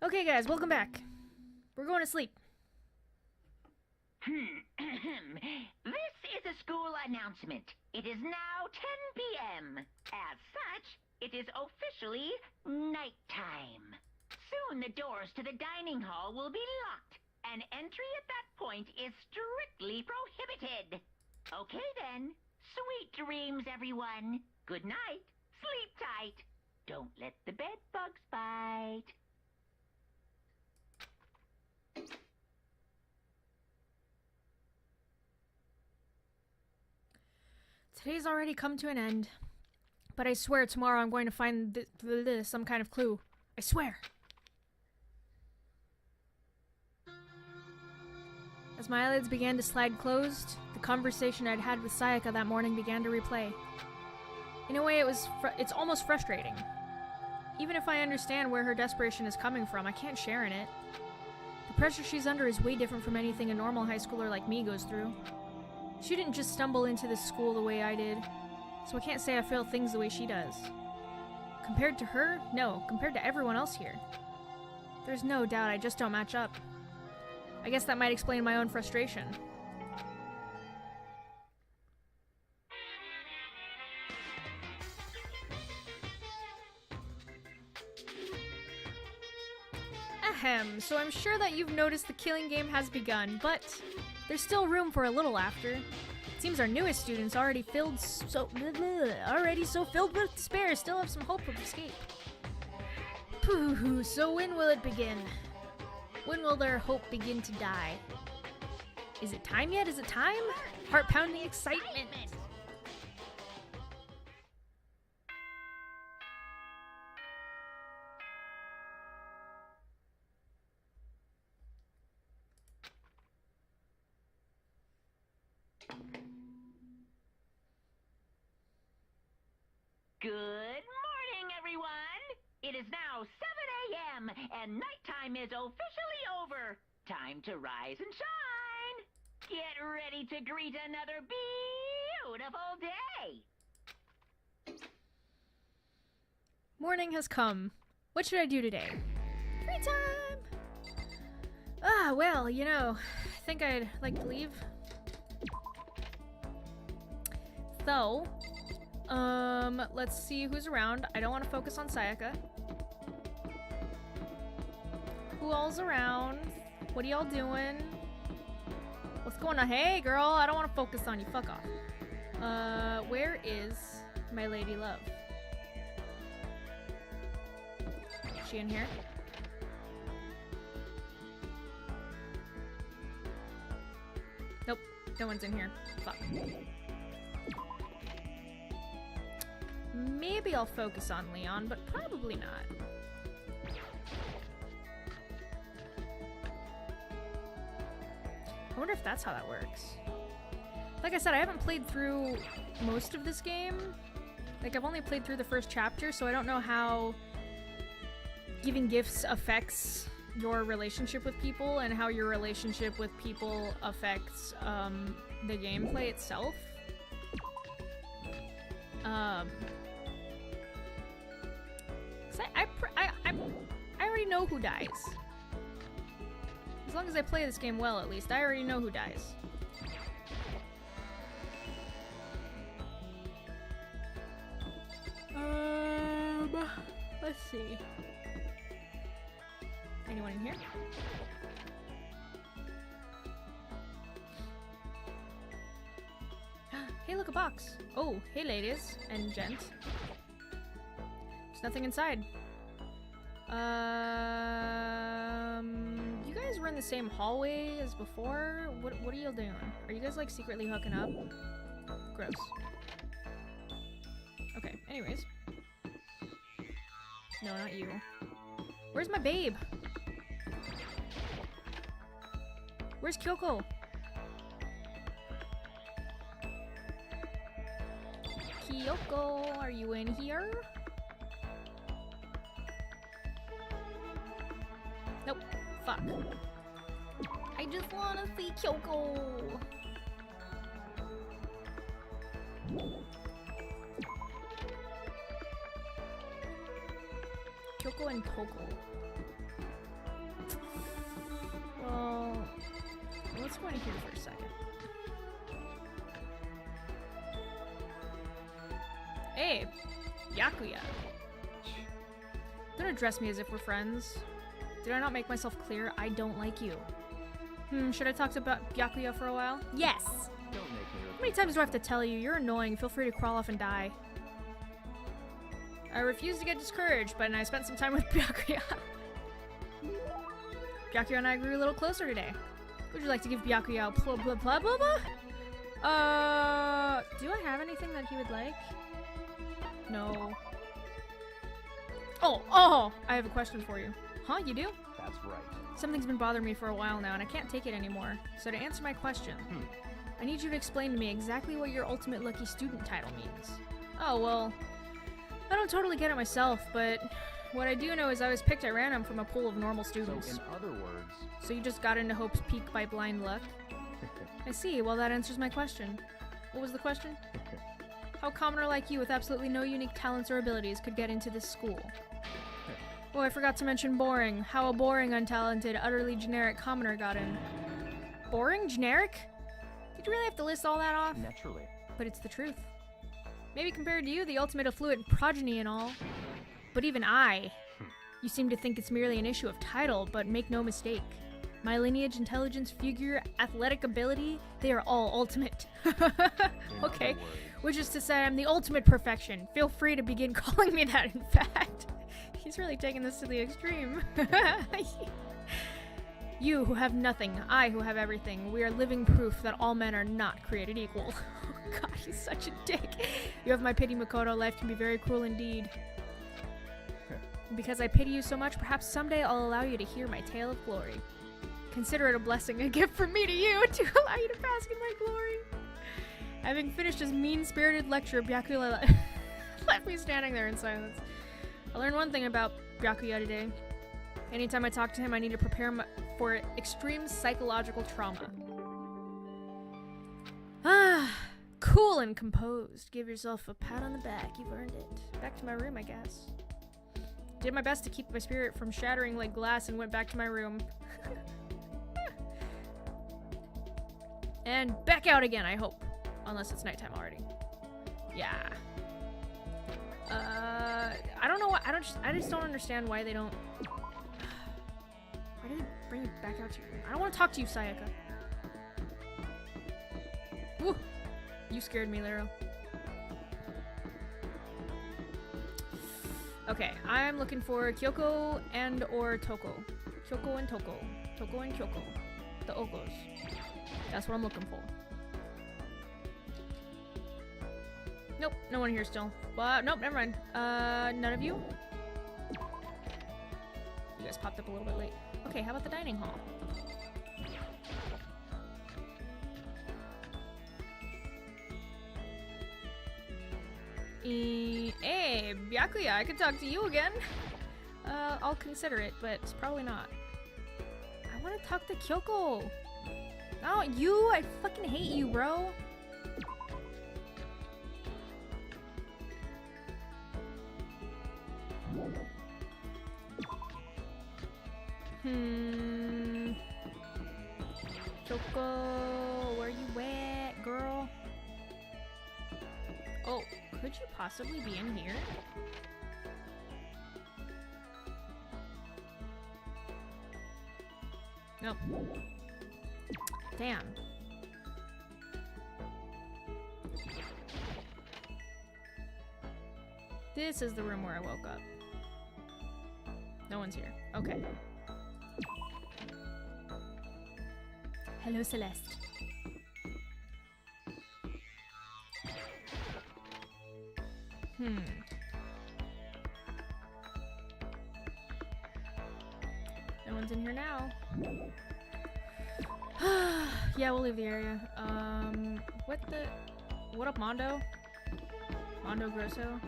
Okay, guys, welcome back. We're going to sleep. This is a school announcement. It is now 10 p.m. As such, it is officially nighttime. Soon the doors to the dining hall will be locked, and entry at that point is strictly prohibited. Okay then, sweet dreams, everyone. Good night. Sleep tight. Don't let the bed bugs bite. Today's already come to an end. But I swear tomorrow I'm going to find some kind of clue. I swear. As my eyelids began to slide closed, the conversation I'd had with Sayaka that morning began to replay. In a way, it's almost frustrating. Even if I understand where her desperation is coming from, I can't share in it. The pressure she's under is way different from anything a normal high schooler like me goes through. She didn't just stumble into this school the way I did, so I can't say I feel things the way she does. Compared to her? No, compared to everyone else here. There's no doubt I just don't match up. I guess that might explain my own frustration. Ahem, so I'm sure that you've noticed the killing game has begun, but there's still room for a little laughter. It seems our newest students already so filled with despair still have some hope of escape. Pooh, so when will it begin? When will their hope begin to die? Is it time yet? Is it time? Heart-pounding excitement! Good morning, everyone! It is now 7 a.m. and nighttime is officially over. Time to rise and shine! Get ready to greet another beautiful day! Morning has come. What should I do today? Free time! Well, I think I'd like to leave. So, let's see who's around. I don't want to focus on Sayaka. Who all's around? What are y'all doing? What's going on? Hey, girl, I don't want to focus on you. Fuck off. Where is my lady love? Is she in here? Nope, no one's in here. Fuck. Maybe I'll focus on Leon, but probably not. I wonder if that's how that works. Like I said, I haven't played through most of this game. Like, I've only played through the first chapter, so I don't know how giving gifts affects your relationship with people and how your relationship with people affects the gameplay itself. I already know who dies. As long as I play this game well, at least, I already know who dies. Let's see. Anyone in here? Hey, look, a box. Oh, hey, ladies and gents. There's nothing inside. You guys were in the same hallway as before? What are y'all doing? Are you guys, like, secretly hooking up? Gross. Okay, anyways. No, not you. Where's my babe? Where's Kyoko? Kyoko, are you in here? Nope. Fuck. I just wanna see Kyoko. Kyoko and Toko. go in here for a second. Hey, Byakuya. Don't address me as if we're friends. Did I not make myself clear? I don't like you. Should I talk to Byakuya for a while? Yes! Don't make me How many times do I have to tell you? You're annoying. Feel free to crawl off and die. I refuse to get discouraged, but I spent some time with Byakuya. Byakuya and I grew a little closer today. Would you like to give Byakuya a blah blah blah blah blah? Do I have anything that he would like? No. Oh! I have a question for you. Huh, you do? That's right. Something's been bothering me for a while now, and I can't take it anymore. So to answer my question, I need you to explain to me exactly what your ultimate lucky student title means. Oh, well, I don't totally get it myself, but what I do know is I was picked at random from a pool of normal students. So in other words... So you just got into Hope's Peak by blind luck? I see. Well, that answers my question. What was the question? How a commoner like you with absolutely no unique talents or abilities could get into this school? Oh, I forgot to mention boring. How a boring, untalented, utterly generic commoner got in. Boring? Generic? Did you really have to list all that off? Naturally. But it's the truth. Maybe compared to you, the ultimate affluent progeny and all. But even I... You seem to think it's merely an issue of title, but make no mistake. My lineage, intelligence, figure, athletic ability, they are all ultimate. Okay, which is to say I'm the ultimate perfection. Feel free to begin calling me that, in fact. He's really taking this to the extreme. You who have nothing, I who have everything. We are living proof that all men are not created equal. Oh god, he's such a dick. You have my pity, Makoto. Life can be very cruel indeed. Because I pity you so much, perhaps someday I'll allow you to hear my tale of glory. Consider it a blessing, a gift from me to you, to allow you to bask in my glory. Having finished his mean-spirited lecture, Byakuya left me standing there in silence. I learned one thing about Byakuya today. Anytime I talk to him, I need to prepare him for extreme psychological trauma. Ah, cool and composed. Give yourself a pat on the back. You've earned it. Back to my room, I guess. Did my best to keep my spirit from shattering like glass and went back to my room. And back out again, I hope. Unless it's nighttime already. Yeah. I don't know what, I just don't understand why they don't... Why do they bring you back out to your room? I don't want to talk to you, Sayaka. Woo! You scared me, Lero. Okay, I'm looking for Kyoko and or Toko. Kyoko and Toko. Toko and Kyoko. The Okos. That's what I'm looking for. Nope, no one here still. Nope, never mind. None of you? You guys popped up a little bit late. Okay, how about the dining hall? Hey, Byakuya, I could talk to you again. I'll consider it, but it's probably not. I want to talk to Kyoko. Oh, you? I fucking hate you, bro. Kyoko, where you at, girl? Oh, could you possibly be in here? Nope. Damn. This is the room where I woke up. No one's here. Okay. Hello, Celeste. No one's in here now. Yeah, we'll leave the area. What up, Mondo? Mondo Grosso?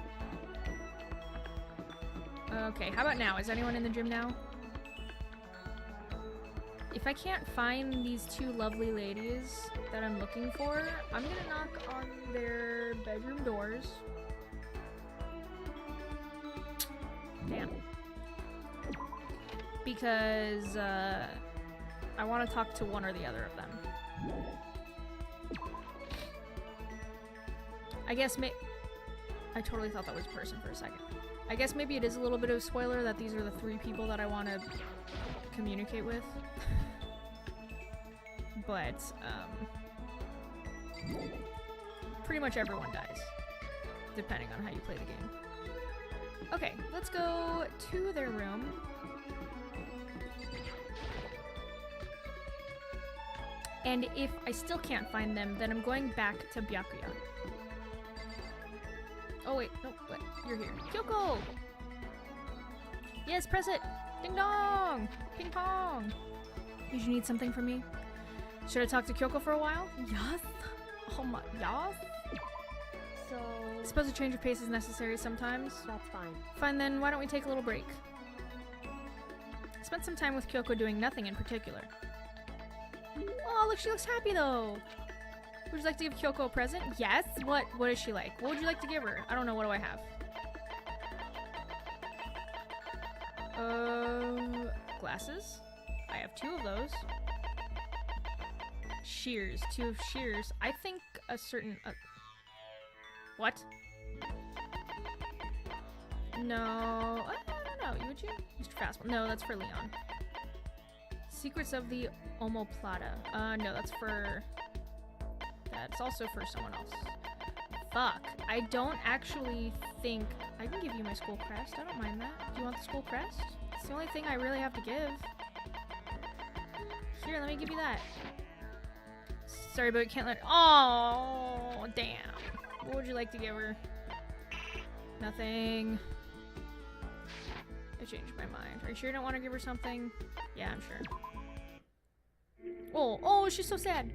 Okay, how about now? Is anyone in the gym now? If I can't find these two lovely ladies that I'm looking for, I'm gonna knock on their bedroom doors. Damn. Because, I want to talk to one or the other of them. I guess I totally thought that was a person for a second. I guess maybe it is a little bit of a spoiler that these are the 3 people that I want to communicate with. But, pretty much everyone dies, depending on how you play the game. Okay, let's go to their room. And if I still can't find them, then I'm going back to Byakuya. Oh wait, no, what? You're here. Kyoko! Yes, press it! Ding dong! Ping pong! Did you need something from me? Should I talk to Kyoko for a while? Yes! Oh my, yes? So... I suppose a change of pace is necessary sometimes. That's fine. Fine then, why don't we take a little break? I spent some time with Kyoko doing nothing in particular. Oh, look, she looks happy though! Would you like to give Kyoko a present? Yes? What is she like? What would you like to give her? I don't know, what do I have? Glasses? I have 2 of those. Shears. 2 of shears. I think a certain... what? No... I don't know. Would you? Mr. Fastball. No, that's for Leon. Secrets of the Omoplata. No, that's for... That's also for someone else. Fuck. I don't actually think... I can give you my school crest. I don't mind that. Do you want the school crest? It's the only thing I really have to give. Here, let me give you that. Sorry, but I can't let... Oh, damn. What would you like to give her? Nothing. I changed my mind. Are you sure you don't want to give her something? Yeah, I'm sure. Oh, she's so sad.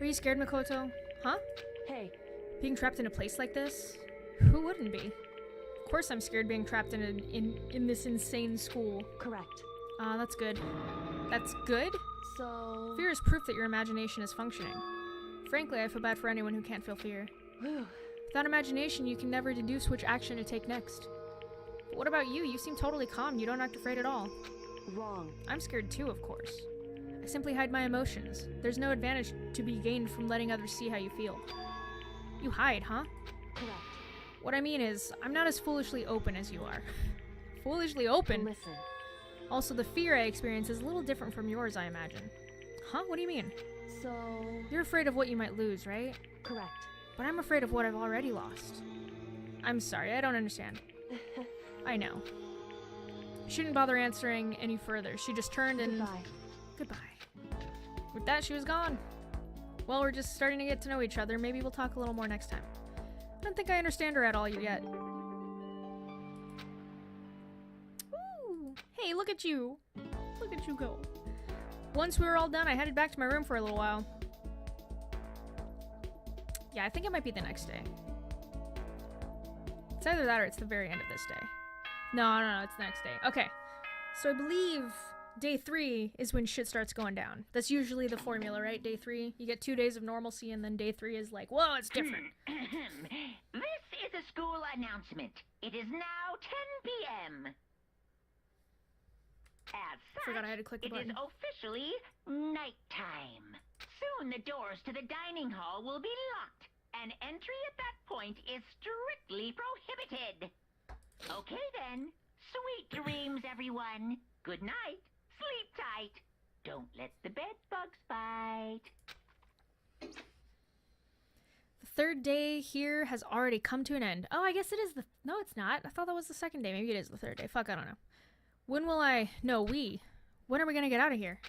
Are you scared, Makoto? Huh? Hey. Being trapped in a place like this? Who wouldn't be? Of course I'm scared being trapped in this insane school. Correct. That's good. That's good? So... Fear is proof that your imagination is functioning. Frankly, I feel bad for anyone who can't feel fear. Without imagination, you can never deduce which action to take next. But what about you? You seem totally calm. You don't act afraid at all. Wrong. I'm scared too, of course. I simply hide my emotions. There's no advantage to be gained from letting others see how you feel. You hide, huh? Correct. What I mean is, I'm not as foolishly open as you are. Foolishly open? Listen. Also, the fear I experience is a little different from yours, I imagine. Huh? What do you mean? So... You're afraid of what you might lose, right? Correct. But I'm afraid of what I've already lost. I'm sorry, I don't understand. I know. I shouldn't bother answering any further. She just turned and... Goodbye. With that, she was gone. Well, we're just starting to get to know each other. Maybe we'll talk a little more next time. I don't think I understand her at all yet. Ooh, hey, look at you. Look at you go. Once we were all done, I headed back to my room for a little while. Yeah, I think it might be the next day. It's either that or it's the very end of this day. No, it's the next day. Okay. So I believe day 3 is when shit starts going down. That's usually the formula, right? Day 3. You get 2 days of normalcy, and then day 3 is like, whoa, it's different. This is a school announcement. It is now 10 p.m. As such, Forgot I had to click the button. It is officially nighttime. Soon the doors to the dining hall will be locked, and entry at that point is strictly prohibited. Okay then. Sweet dreams, everyone. Good night. Sleep tight. Don't let the bed bugs bite. The 3rd day here has already come to an end. Oh, I guess it is the... No, it's not. I thought that was the 2nd day. Maybe it is the 3rd day. Fuck, I don't know. When will I... No, we. When are we gonna get out of here?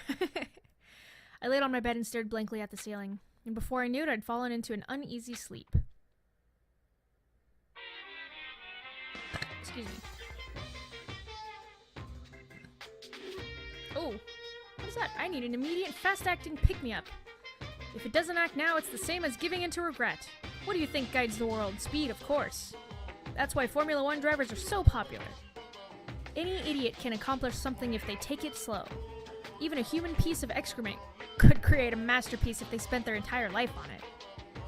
Never. I laid on my bed and stared blankly at the ceiling. And before I knew it, I'd fallen into an uneasy sleep. Excuse me. Oh, what is that? I need an immediate, fast-acting pick-me-up. If it doesn't act now, it's the same as giving in to regret. What do you think guides the world? Speed, of course. That's why Formula 1 drivers are so popular. Any idiot can accomplish something if they take it slow. Even a human piece of excrement could create a masterpiece if they spent their entire life on it.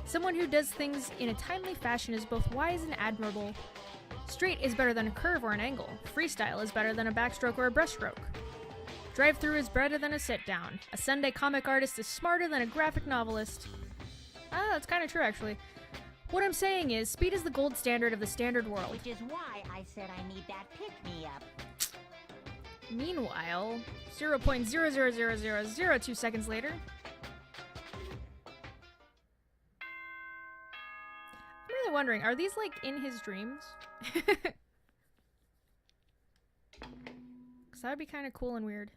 Someone who does things in a timely fashion is both wise and admirable. Straight is better than a curve or an angle. Freestyle is better than a backstroke or a breaststroke. Drive-through is better than a sit-down. A Sunday comic artist is smarter than a graphic novelist. Ah, that's kind of true, actually. What I'm saying is, speed is the gold standard of the standard world. Which is why I said I need that pick-me-up. Meanwhile, 0.00002 seconds later... I'm really wondering, are these, like, in his dreams? Because that would be kind of cool and weird.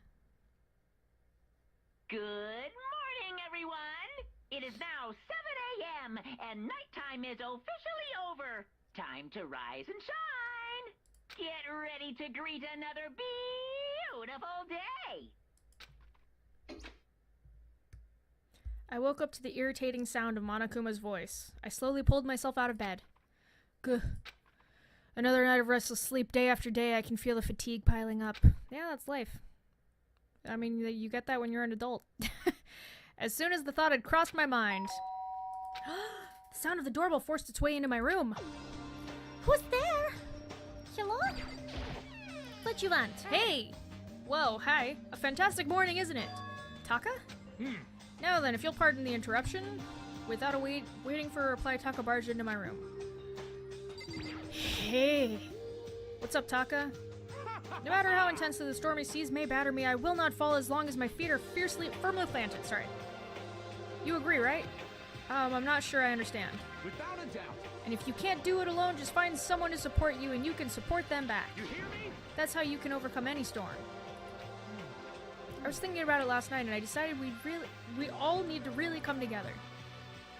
Good morning, everyone! It is now 7 a.m. and nighttime is officially over. Time to rise and shine. Get ready to greet another beautiful day. I woke up to the irritating sound of Monokuma's voice. I slowly pulled myself out of bed. Gah. Another night of restless sleep, day after day. I can feel the fatigue piling up. Yeah, that's life. I mean, you get that when you're an adult. As soon as the thought had crossed my mind, the sound of the doorbell forced its way into my room. Who's there? Hello? What you want? Hey! Whoa, hi. A fantastic morning, isn't it? Taka? Now then, if you'll pardon the interruption, without waiting for a reply, Taka barged into my room. Hey. What's up, Taka? No matter how intensely the stormy seas may batter me, I will not fall as long as my feet are firmly planted. Sorry. You agree, right? I'm not sure I understand. Without a doubt. And if you can't do it alone, just find someone to support you and you can support them back. You hear me? That's how you can overcome any storm. I was thinking about it last night and I decided we all need to really come together.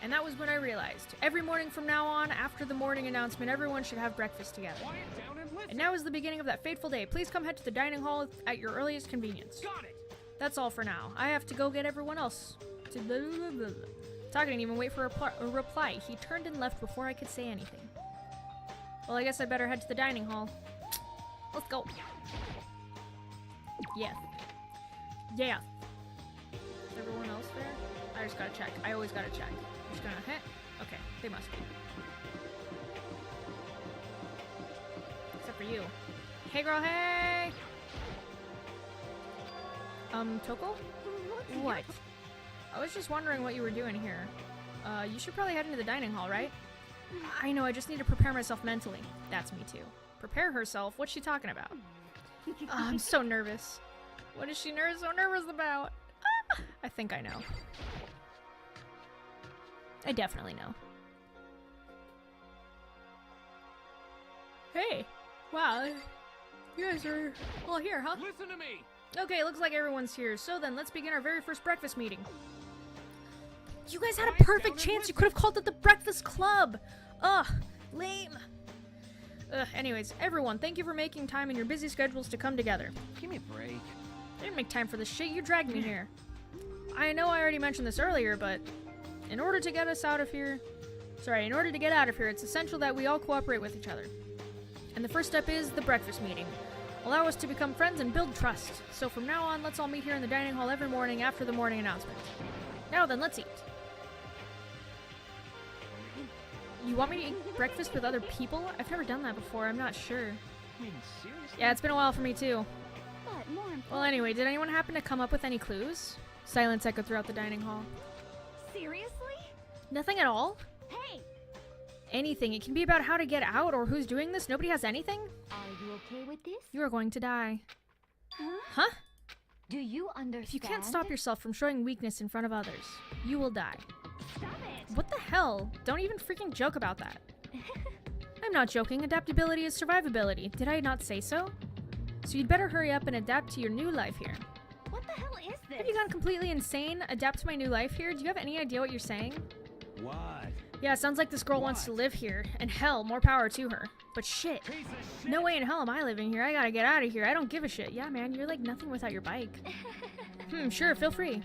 And that was when I realized, every morning from now on, after the morning announcement, everyone should have breakfast together. Quiet down and listen. And now is the beginning of that fateful day. Please come head to the dining hall at your earliest convenience. Got it. That's all for now. I have to go get everyone else. To blah, blah, blah, blah. Taka didn't even wait for a reply. He turned and left before I could say anything. Well, I guess I'd better head to the dining hall. Let's go. Yeah. Yeah. Is everyone else there? I just gotta check. I always gotta check. I'm just gonna hit. Okay, they must be. Except for you. Hey girl, hey! Toko? What? I was just wondering what you were doing here. You should probably head into the dining hall, right? I know, I just need to prepare myself mentally. That's me too. Prepare herself? What's she talking about? Oh, I'm so nervous. What is she so nervous about? Ah, I think I know. I definitely know. Hey! Wow, you guys are all here, huh? Listen to me. Okay, looks like everyone's here. So then, let's begin our very first breakfast meeting. You guys had a Quiet perfect down and chance. You could have called it the Breakfast Club. Ugh, lame. Anyways, everyone, thank you for making time in your busy schedules to come together. Give me a break. I didn't make time for this shit. You dragged me here. I know I already mentioned this earlier, but in order to get out of here, it's essential that we all cooperate with each other. And the first step is the breakfast meeting. Allow us to become friends and build trust. So from now on, let's all meet here in the dining hall every morning after the morning announcement. Now then, let's eat. You want me to eat breakfast with other people? I've never done that before. I'm not sure. I mean, seriously? Yeah, it's been a while for me too. But more important, Well, anyway, did anyone happen to come up with any clues? Silence echoed throughout the dining hall. seriously? Nothing at all? Hey, Anything. It can be about how to get out or who's doing this. Nobody has anything? are you okay with this? You are going to die. Huh? Huh? Do you understand? If you can't stop yourself from showing weakness in front of others, you will die. Stop it! What the hell? Don't even freaking joke about that. I'm not joking. Adaptability is survivability. Did I not say so? So you'd better hurry up and adapt to your new life here. What the hell is this? Have you gone completely insane? Adapt to my new life here? Do you have any idea what you're saying? What? Yeah, sounds like this girl wants to live here. And hell, more power to her. But shit. Piece of shit. No way in hell am I living here. I gotta get out of here. I don't give a shit. Yeah, man, you're like nothing without your bike. Sure, feel free.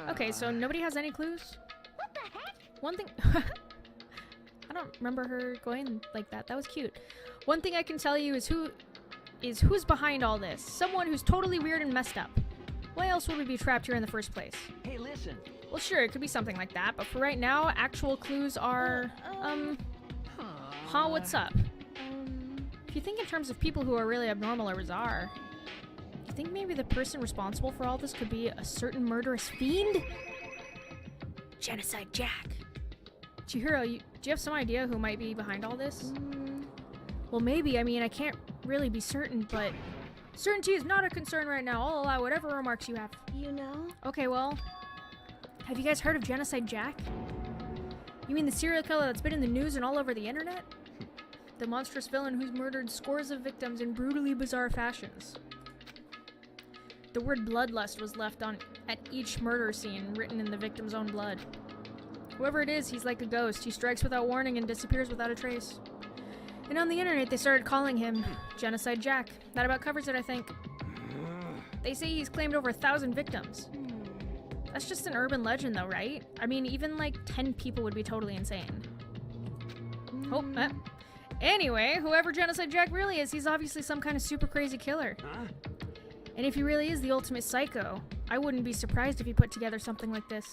Okay, so nobody has any clues? What the heck? One thing... I don't remember her going like that. That was cute. One thing I can tell you is who's behind all this. Someone who's totally weird and messed up. Why else would we be trapped here in the first place? Hey, listen. Well, sure, it could be something like that, but for right now, actual clues are, what's up? If you think in terms of people who are really abnormal or bizarre, You think maybe the person responsible for all this could be a certain murderous fiend? Genocide Jack. Chihiro, do you have some idea who might be behind all this? Well, maybe. I mean, I can't really be certain, but certainty is not a concern right now. I'll allow whatever remarks you have. You know? Okay, well, have you guys heard of Genocide Jack? You mean the serial killer that's been in the news and all over the internet? The monstrous villain who's murdered scores of victims in brutally bizarre fashions. The word bloodlust was left on at each murder scene, written in the victim's own blood. Whoever it is, he's like a ghost. He strikes without warning and disappears without a trace. And on the internet, they started calling him Genocide Jack. That about covers it, I think. They say he's claimed over 1,000 victims. That's just an urban legend, though, right? I mean, even like 10 people would be totally insane. Anyway, whoever Genocide Jack really is, he's obviously some kind of super crazy killer. And if he really is the ultimate psycho, I wouldn't be surprised if he put together something like this.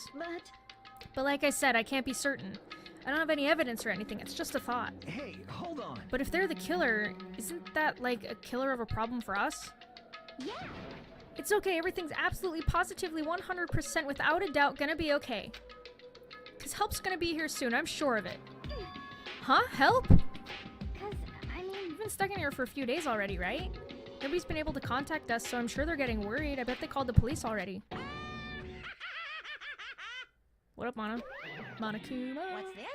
But like I said, I can't be certain. I don't have any evidence or anything, it's just a thought. Hey, hold on. But if they're the killer, isn't that like a killer of a problem for us? Yeah. It's okay, everything's absolutely, positively, 100% without a doubt gonna be okay. Cause help's gonna be here soon, I'm sure of it. Huh? Help? Cause, I mean... We've been stuck in here for a few days already, right? Nobody's been able to contact us, so I'm sure they're getting worried. I bet they called the police already. What up, Mana? Monokuma? What's this?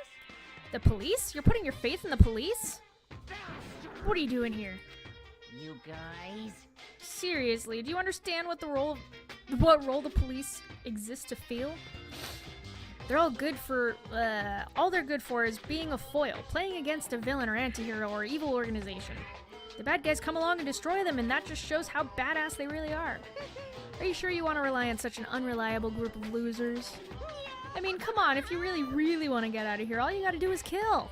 The police? You're putting your faith in the police? What are you doing here? You guys. Seriously, do you understand what role the police exist to fill? They're all good for, all they're good for is being a foil, playing against a villain or antihero or evil organization. The bad guys come along and destroy them, and that just shows how badass they really are. Are you sure you want to rely on such an unreliable group of losers? I mean, come on, if you really, really want to get out of here, all you gotta do is kill.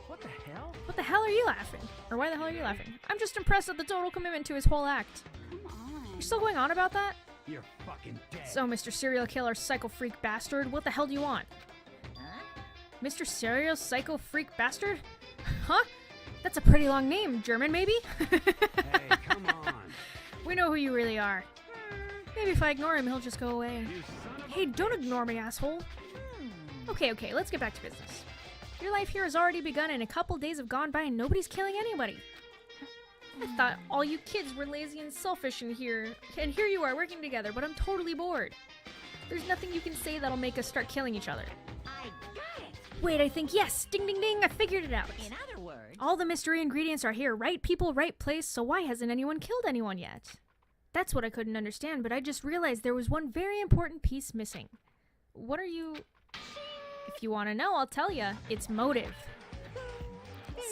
What the hell? What the hell are you laughing? Or why the hell are you laughing? I'm just impressed at the total commitment to his whole act. Come on. You're still going on about that? You're fucking dead. So, Mr. Serial Killer Psycho Freak Bastard, what the hell do you want? Huh? Mr. Serial Psycho Freak Bastard? Huh? That's a pretty long name. German, maybe? Hey, come on. We know who you really are. Maybe if I ignore him, he'll just go away. You son of Hey, don't ignore me, asshole. Okay, let's get back to business. Your life here has already begun and a couple days have gone by and nobody's killing anybody. I thought all you kids were lazy and selfish in here, and here you are working together, but I'm totally bored. There's nothing you can say that'll make us start killing each other. I got it. Wait, I think yes! Ding ding ding, I figured it out! In other words, All the mystery ingredients are here, right people, right place, so why hasn't anyone killed anyone yet? That's what I couldn't understand, but I just realized there was one very important piece missing. What are you... If you want to know, I'll tell ya. It's motive.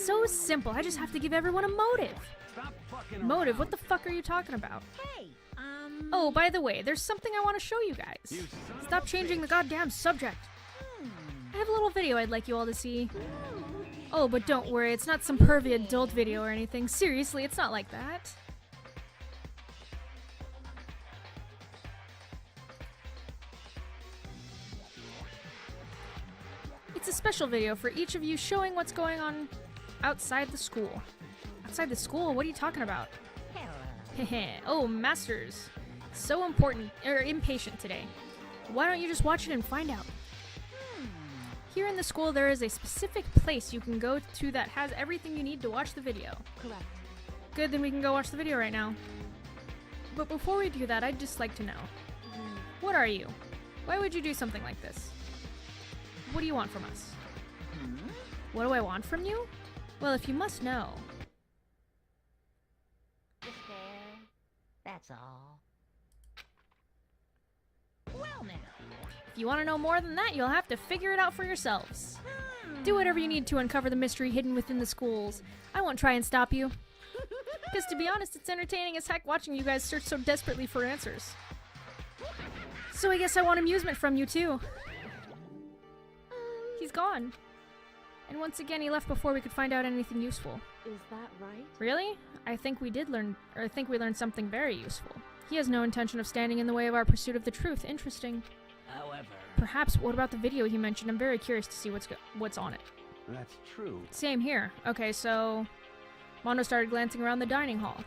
So simple, I just have to give everyone a motive. Stop fucking Motive? around. What the fuck are you talking about? hey, Oh, by the way, there's something I want to show you guys. You son of Stop a changing the bitch. goddamn subject. I have a little video I'd like you all to see. Oh, but don't worry, it's not some pervy adult video or anything. Seriously, it's not like that. It's a special video for each of you showing what's going on outside the school. Outside the school? What are you talking about? hello. Oh, Masters. So important, impatient today. Why don't you just watch it and find out? Here in the school, there is a specific place you can go to that has everything you need to watch the video. Correct. Good, then we can go watch the video right now. But before we do that, I'd just like to know. What are you? Why would you do something like this? What do you want from us? What do I want from you? Well, if you must know. Just there. That's all. Well now. If you want to know more than that, you'll have to figure it out for yourselves. Do whatever you need to uncover the mystery hidden within the schools. I won't try and stop you. Because to be honest, it's entertaining as heck watching you guys search so desperately for answers. So I guess I want amusement from you too. He's gone. And once again, he left before we could find out anything useful. Is that right? Really? I think we learned something very useful. He has no intention of standing in the way of our pursuit of the truth. Interesting. However, Perhaps, what about the video he mentioned? I'm very curious to see what's on it. that's true. Same here. Okay, so Mondo started glancing around the dining hall.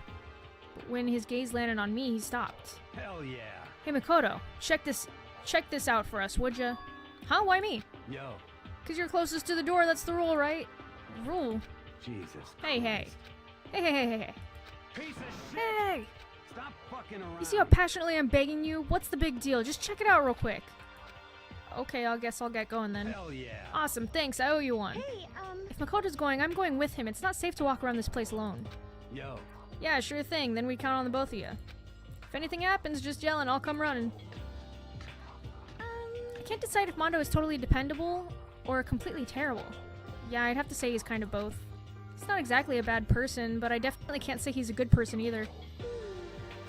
when his gaze landed on me, he stopped. Hell yeah. Hey Makoto, check this out for us, would ya? Huh? Why me? Yo. 'Cause you're closest to the door, that's the rule, right? Rule? Jesus. Hey, hey. Christ. Hey. Piece of shit. Hey! Stop fucking around. You see how passionately I'm begging you? What's the big deal? Just check it out real quick. Okay, I guess I'll get going then. Hell yeah. Awesome, thanks, I owe you one. Hey, If Makoto's going, I'm going with him. It's not safe to walk around this place alone. Yo. Yeah, sure thing, then we count on the both of you. If anything happens, just yell and I'll come running. I can't decide if Mondo is totally dependable or completely terrible. Yeah, I'd have to say he's kind of both. He's not exactly a bad person, but I definitely can't say he's a good person either.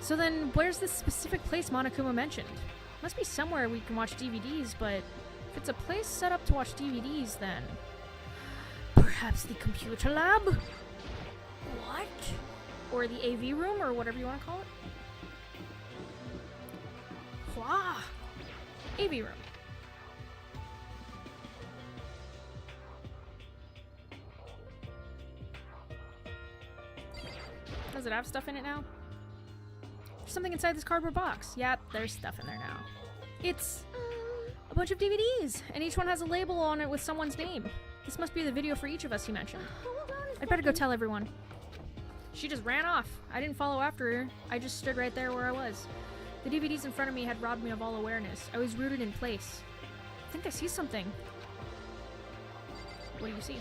So then, where's this specific place Monokuma mentioned? Must be somewhere we can watch DVDs, but if it's a place set up to watch DVDs, then perhaps the computer lab? What? Or the AV room, or whatever you want to call it? Wow. AV room. Does it have stuff in it now? There's something inside this cardboard box. Yep, there's stuff in there now. It's a bunch of DVDs, and each one has a label on it with someone's name. This must be the video for each of us, he mentioned. hold on a I'd better go second. tell everyone. She just ran off. I didn't follow after her. I just stood right there where I was. The DVDs in front of me had robbed me of all awareness. I was rooted in place. I think I see something. What do you see?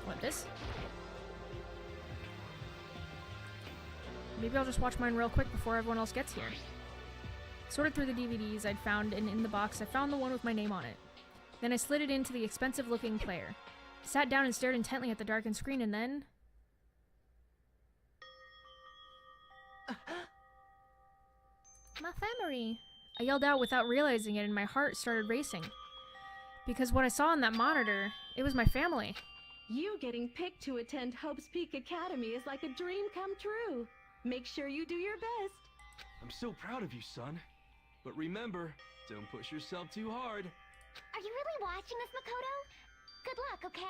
What, this? Maybe I'll just watch mine real quick before everyone else gets here. Sorted through the DVDs I'd found, and in the box I found the one with my name on it. Then I slid it into the expensive-looking player. Sat down and stared intently at the darkened screen, and then... My family! I yelled out without realizing it, and my heart started racing. Because what I saw on that monitor, it was my family. You getting picked to attend Hope's Peak Academy is like a dream come true. Make sure you do your best. I'm so proud of you, son. But remember, don't push yourself too hard. Are you really watching this, Makoto? Good luck, okay?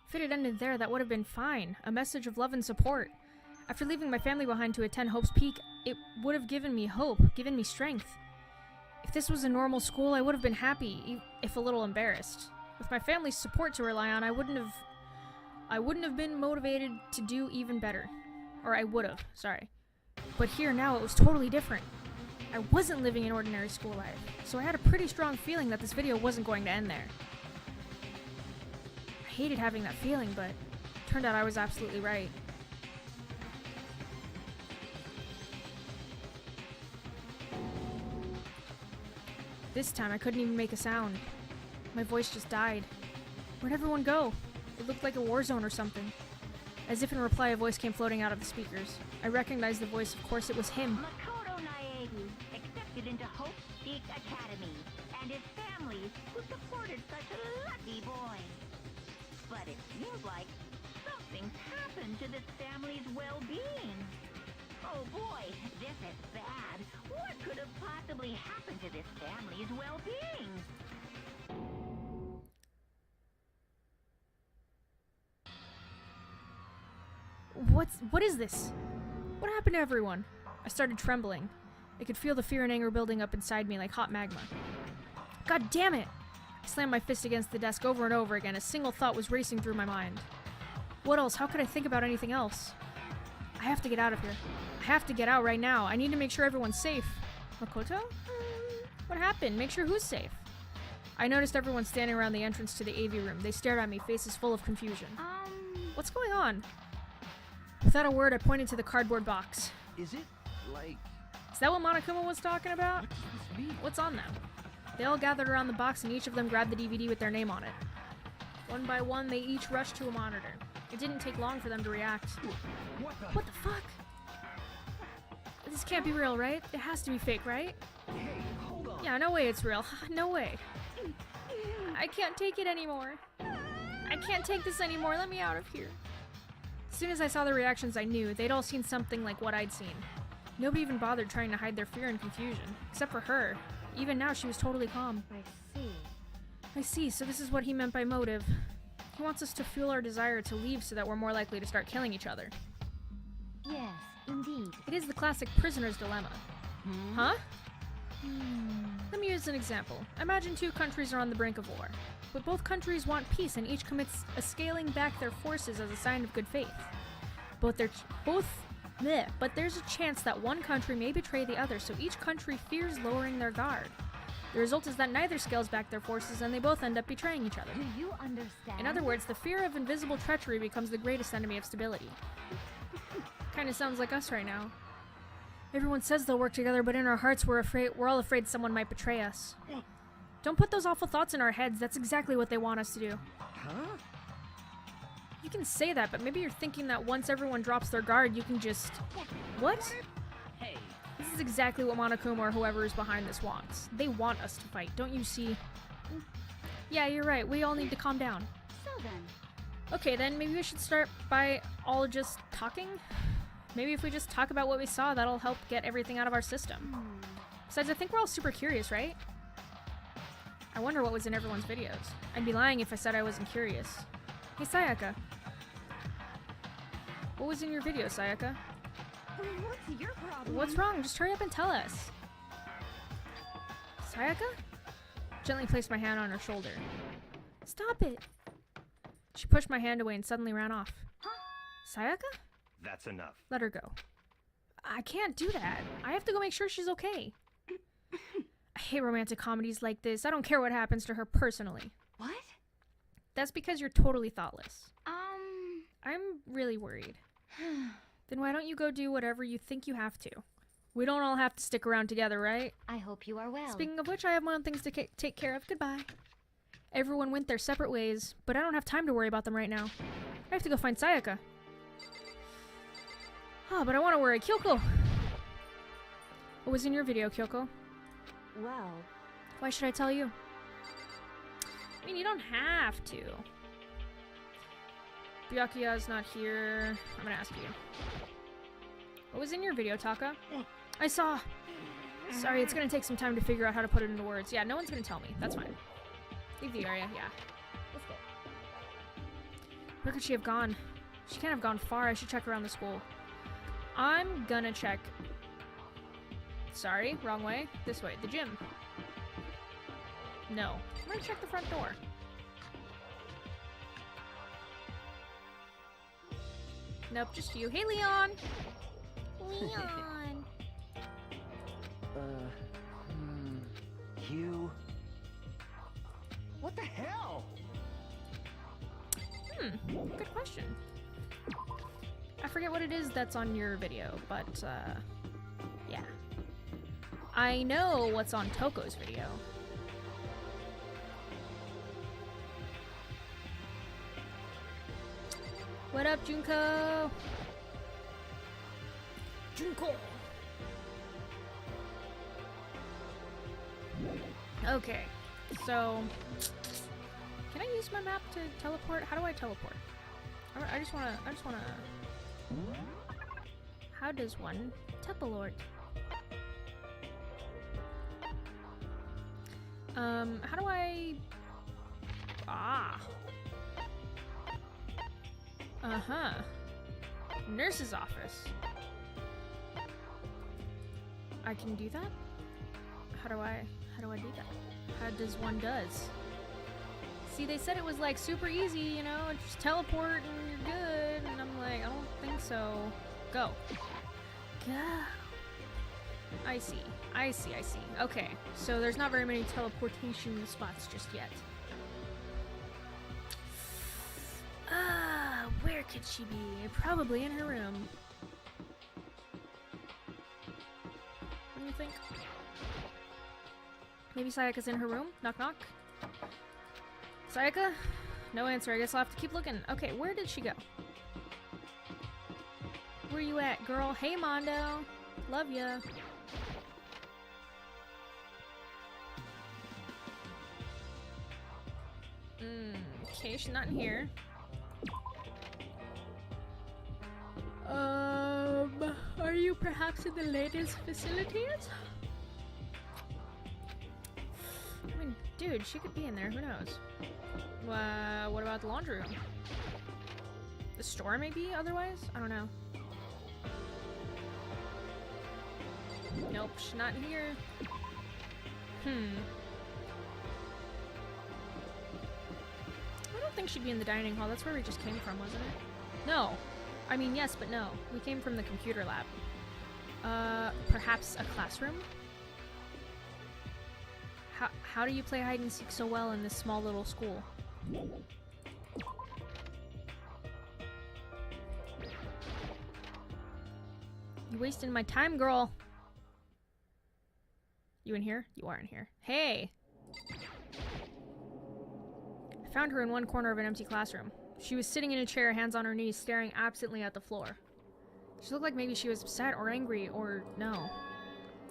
If it had ended there, that would have been fine. A message of love and support. After leaving my family behind to attend Hope's Peak, it would have given me hope, given me strength. If this was a normal school, I would have been happy, if a little embarrassed. With my family's support to rely on, I wouldn't have been motivated to do even better. Or I would have, sorry. But here now it was totally different. I wasn't living an ordinary school life, so I had a pretty strong feeling that this video wasn't going to end there. I hated having that feeling, but it turned out I was absolutely right. This time I couldn't even make a sound. My voice just died. Where'd everyone go? It looked like a war zone or something. As if in reply, a voice came floating out of the speakers. I recognized the voice, of course it was him. Makoto Naegi, accepted into Hope's Peak Academy, and his family, who supported such a lucky boy. But it seems like something's happened to this family's well-being. Oh boy, this is bad. What could have possibly happened to this family's well-being? What is this? What happened to everyone? I started trembling. I could feel the fear and anger building up inside me like hot magma. God damn it! I slammed my fist against the desk over and over again. A single thought was racing through my mind. What else? How could I think about anything else? I have to get out of here. I have to get out right now. I need to make sure everyone's safe. Makoto? What happened? Make sure who's safe? I noticed everyone standing around the entrance to the AV room. They stared at me, faces full of confusion. What's going on? Without a word, I pointed to the cardboard box. Is it, like... Is that what Monokuma was talking about? What does this mean? What's on them? They all gathered around the box and each of them grabbed the DVD with their name on it. One by one, they each rushed to a monitor. It didn't take long for them to react. What the fuck? This can't be real, right? It has to be fake, right? Hey, hold on. Yeah, no way it's real. No way. I can't take it anymore. I can't take this anymore. Let me out of here. As soon as I saw the reactions, I knew. They'd all seen something like what I'd seen. Nobody even bothered trying to hide their fear and confusion. Except for her. Even now, she was totally calm. I see. I see, so this is what he meant by motive. He wants us to fuel our desire to leave so that we're more likely to start killing each other. Yes, indeed. It is the classic prisoner's dilemma. Huh? Let me use an example. Imagine two countries are on the brink of war, but both countries want peace and each commits a scaling back their forces as a sign of good faith. But there's a chance that one country may betray the other, so each country fears lowering their guard. The result is that neither scales back their forces and they both end up betraying each other. Do you understand? In other words, the fear of invisible treachery becomes the greatest enemy of stability. Kinda sounds like us right now. Everyone says they'll work together, but in our hearts we're all afraid someone might betray us. Don't put those awful thoughts in our heads. That's exactly what they want us to do. Huh? You can say that, but maybe you're thinking that once everyone drops their guard, you can just... What? Hey. This is exactly what Monokuma or whoever is behind this wants. They want us to fight, don't you see? Yeah, you're right. We all need to calm down. So then, Okay, then maybe we should start by all just talking? Maybe if we just talk about what we saw, that'll help get everything out of our system. Besides, I think we're all super curious, right? I wonder what was in everyone's videos. I'd be lying if I said I wasn't curious. Hey, Sayaka. What was in your video, Sayaka? What's your problem? What's wrong? Just hurry up and tell us. Sayaka? Gently placed my hand on her shoulder. Stop it! She pushed my hand away and suddenly ran off. Sayaka? That's enough. Let her go. I can't do that. I have to go make sure she's okay. I hate romantic comedies like this. I don't care what happens to her personally. What? That's because you're totally thoughtless. I'm really worried. Then why don't you go do whatever you think you have to? We don't all have to stick around together, right? I hope you are well. Speaking of which, I have my own things to take care of. Goodbye. Everyone went their separate ways, but I don't have time to worry about them right now. I have to go find Sayaka. Oh, but I want to worry. Kyoko! What was in your video, Kyoko? Well, Why should I tell you? I mean, you don't have to. Byakuya's not here. I'm gonna ask you. What was in your video, Taka? I saw... Sorry, it's gonna take some time to figure out how to put it into words. Yeah, no one's gonna tell me. That's fine. Leave the area, yeah. Let's go. Where could she have gone? She can't have gone far. I should check around the school. I'm gonna check... Sorry, wrong way. This way. The gym. No. I'm gonna check the front door. Nope, just you. Hey, Leon! Leon! You... What the hell? Good question. I forget what it is that's on your video, but, yeah. I know what's on Toko's video. What up, Junko? Junko! Okay, so... Can I use my map to teleport? How do I teleport? I just wanna... How does one teleport? How do I... Uh-huh. Nurse's office. I can do that? How do I do that? How does one does? See, they said it was like super easy, you know, just teleport and you're good, and I'm like, I don't think so. Go. Go. I see. Okay, so there's not very many teleportation spots just yet. Where could she be? Probably in her room. What do you think? Maybe Sayaka's in her room? Knock knock. Sayaka? No answer. I guess I'll have to keep looking. Okay, where did she go? Where you at, girl? Hey, Mondo. Love ya. Okay, she's not in here. Are you perhaps in the latest facilities? I mean, Dude, she could be in there. Who knows? What about the laundry room? The store, maybe, otherwise? I don't know. Nope, she's not here. I don't think she'd be in the dining hall. That's where we just came from, wasn't it? No. I mean, yes, but no. We came from the computer lab. Perhaps a classroom? How do you play hide and seek so well in this small little school? You wasting my time, girl. You in here? You are in here. Hey! I found her in one corner of an empty classroom. She was sitting in a chair, hands on her knees, staring absently at the floor. She looked like maybe she was upset or angry, or no.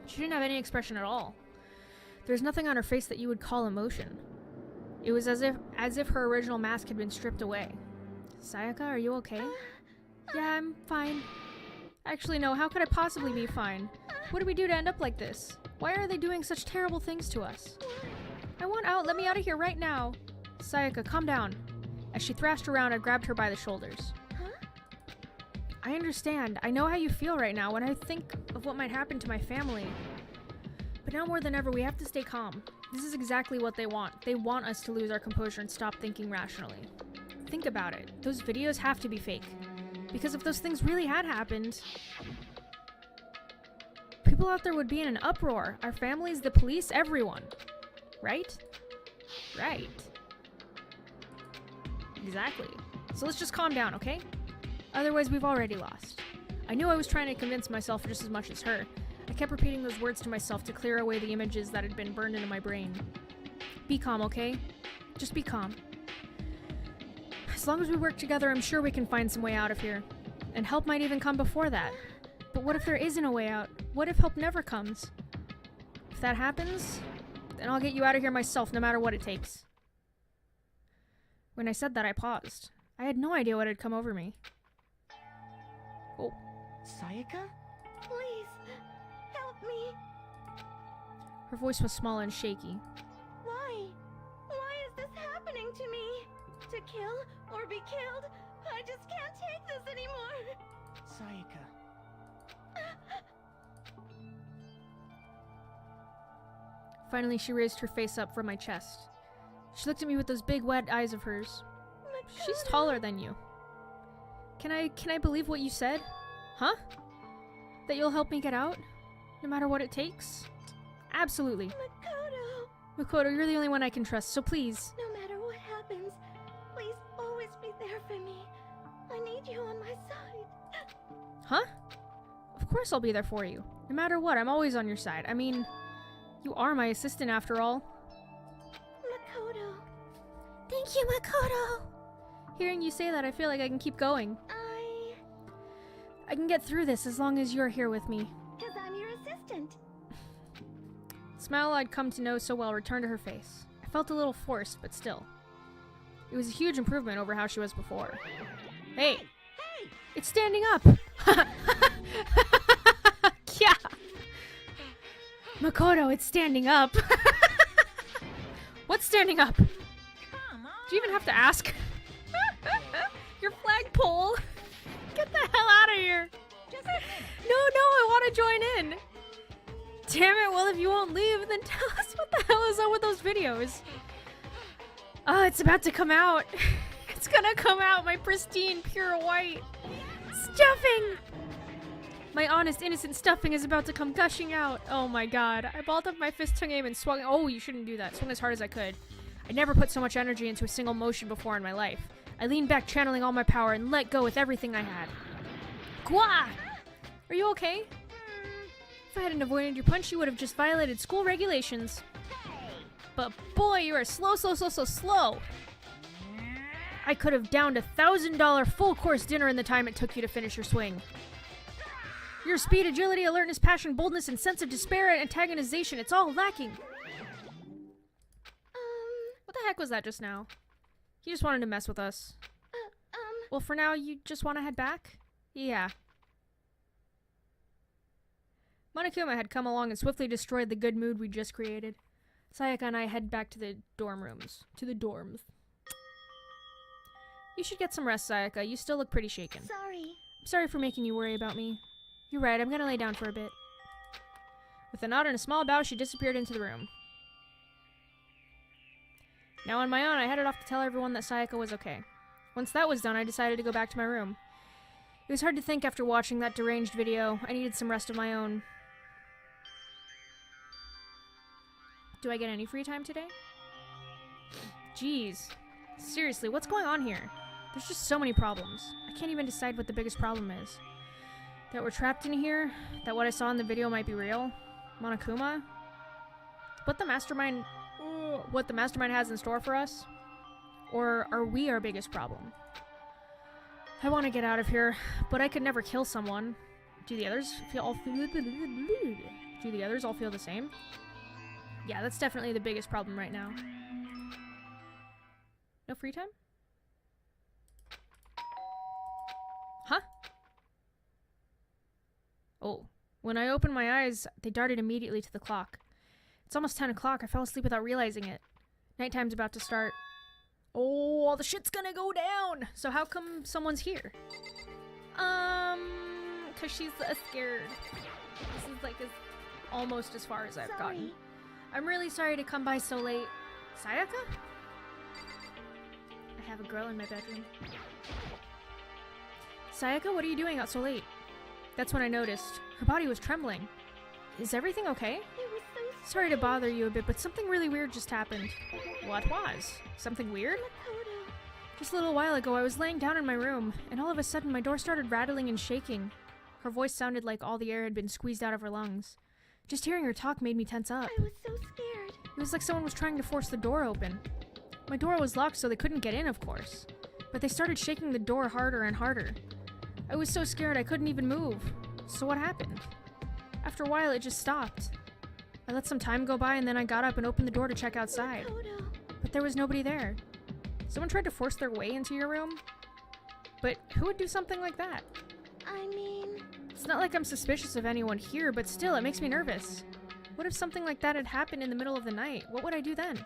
She didn't have any expression at all. There's nothing on her face that you would call emotion. It was as if her original mask had been stripped away. Sayaka, are you okay? Yeah, I'm fine. Actually, no, how could I possibly be fine? What did we do to end up like this? Why are they doing such terrible things to us? I want out, let me out of here right now. Sayaka, calm down. As she thrashed around, I grabbed her by the shoulders. I understand. I know how you feel right now when I think of what might happen to my family. But now more than ever, we have to stay calm. This is exactly what they want. They want us to lose our composure and stop thinking rationally. Think about it. Those videos have to be fake. Because if those things really had happened, people out there would be in an uproar. Our families, the police, everyone. Right? Right. Exactly. So let's just calm down, okay? Otherwise, we've already lost. I knew I was trying to convince myself just as much as her. I kept repeating those words to myself to clear away the images that had been burned into my brain. Be calm, okay? Just be calm. As long as we work together, I'm sure we can find some way out of here. And help might even come before that. But what if there isn't a way out? What if help never comes? If that happens, then I'll get you out of here myself, no matter what it takes. When I said that, I paused. I had no idea what had come over me. Oh. Sayaka? Please, help me. Her voice was small and shaky. Why? Why is this happening to me? To kill or be killed? I just can't take this anymore. Sayaka. Finally, she raised her face up from my chest. She looked at me with those big, wet eyes of hers. She's taller than you. Can I believe what you said? Huh? That you'll help me get out? No matter what it takes? Absolutely. Makoto, you're the only one I can trust, so please. No matter what happens, please always be there for me. I need you on my side. Huh? Of course I'll be there for you. No matter what, I'm always on your side. I mean, you are my assistant after all. Makoto. Thank you, Makoto! Hearing you say that, I feel like I can keep going. I can get through this as long as you're here with me. 'Cause I'm your assistant. The smile I'd come to know so well returned to her face. I felt a little forced, but still. It was a huge improvement over how she was before. Hey! Hey! It's standing up! Yeah! Makoto, it's standing up! What's standing up? Come on! Do you even have to ask? Your flagpole! Get the hell out of here! No, I want to join in! Damn it, well if you won't leave, then tell us what the hell is up with those videos. Oh, it's about to come out. It's gonna come out, my pristine, pure white. Stuffing! My honest, innocent stuffing is about to come gushing out. Oh my god. I balled up my fist to aim and swung. Oh, you shouldn't do that. Swung as hard as I could. I never put so much energy into a single motion before in my life. I leaned back, channeling all my power, and let go with everything I had. Gwa! Are you okay? If I hadn't avoided your punch, you would have just violated school regulations. But boy, you are slow. I could have downed $1,000 full-course dinner in the time it took you to finish your swing. Your speed, agility, alertness, passion, boldness, and sense of despair and antagonization, it's all lacking. What the heck was that just now? He just wanted to mess with us. Well, for now, you just want to head back? Yeah. Monokuma had come along and swiftly destroyed the good mood we just created. Sayaka and I head back to the dorm rooms. To the dorms. You should get some rest, Sayaka. You still look pretty shaken. Sorry. I'm sorry for making you worry about me. You're right, I'm gonna lay down for a bit. With a nod and a small bow, she disappeared into the room. Now on my own, I headed off to tell everyone that Sayaka was okay. Once that was done, I decided to go back to my room. It was hard to think after watching that deranged video. I needed some rest of my own. Do I get any free time today? Jeez. Seriously, what's going on here? There's just so many problems. I can't even decide what the biggest problem is. That we're trapped in here? That what I saw in the video might be real? Monokuma? What the mastermind has in store for us? Or are we our biggest problem? I want to get out of here, but I could never kill someone. Do the others all feel the same? Yeah, that's definitely the biggest problem right now. No free time? Huh? Oh. When I opened my eyes, they darted immediately to the clock. It's almost 10 o'clock. I fell asleep without realizing it. Nighttime's about to start. Oh, all the shit's gonna go down! So how come someone's here? Cause she's scared. This is like almost as far as I've gotten. I'm really sorry to come by so late. Sayaka? I have a girl in my bedroom. Sayaka, what are you doing out so late? That's when I noticed. Her body was trembling. Is everything okay? It was so Sorry to bother you a bit, but something really weird just happened. What was? Something weird? Makoto. Just a little while ago, I was laying down in my room, and all of a sudden my door started rattling and shaking. Her voice sounded like all the air had been squeezed out of her lungs. Just hearing her talk made me tense up. I was so scared. It was like someone was trying to force the door open. My door was locked, so they couldn't get in, of course. But they started shaking the door harder and harder. I was so scared I couldn't even move. So what happened? After a while, it just stopped. I let some time go by, and then I got up and opened the door to check outside. Makoto. But there was nobody there. Someone tried to force their way into your room? But who would do something like that? I mean... It's not like I'm suspicious of anyone here, but still, it makes me nervous. What if something like that had happened in the middle of the night? What would I do then?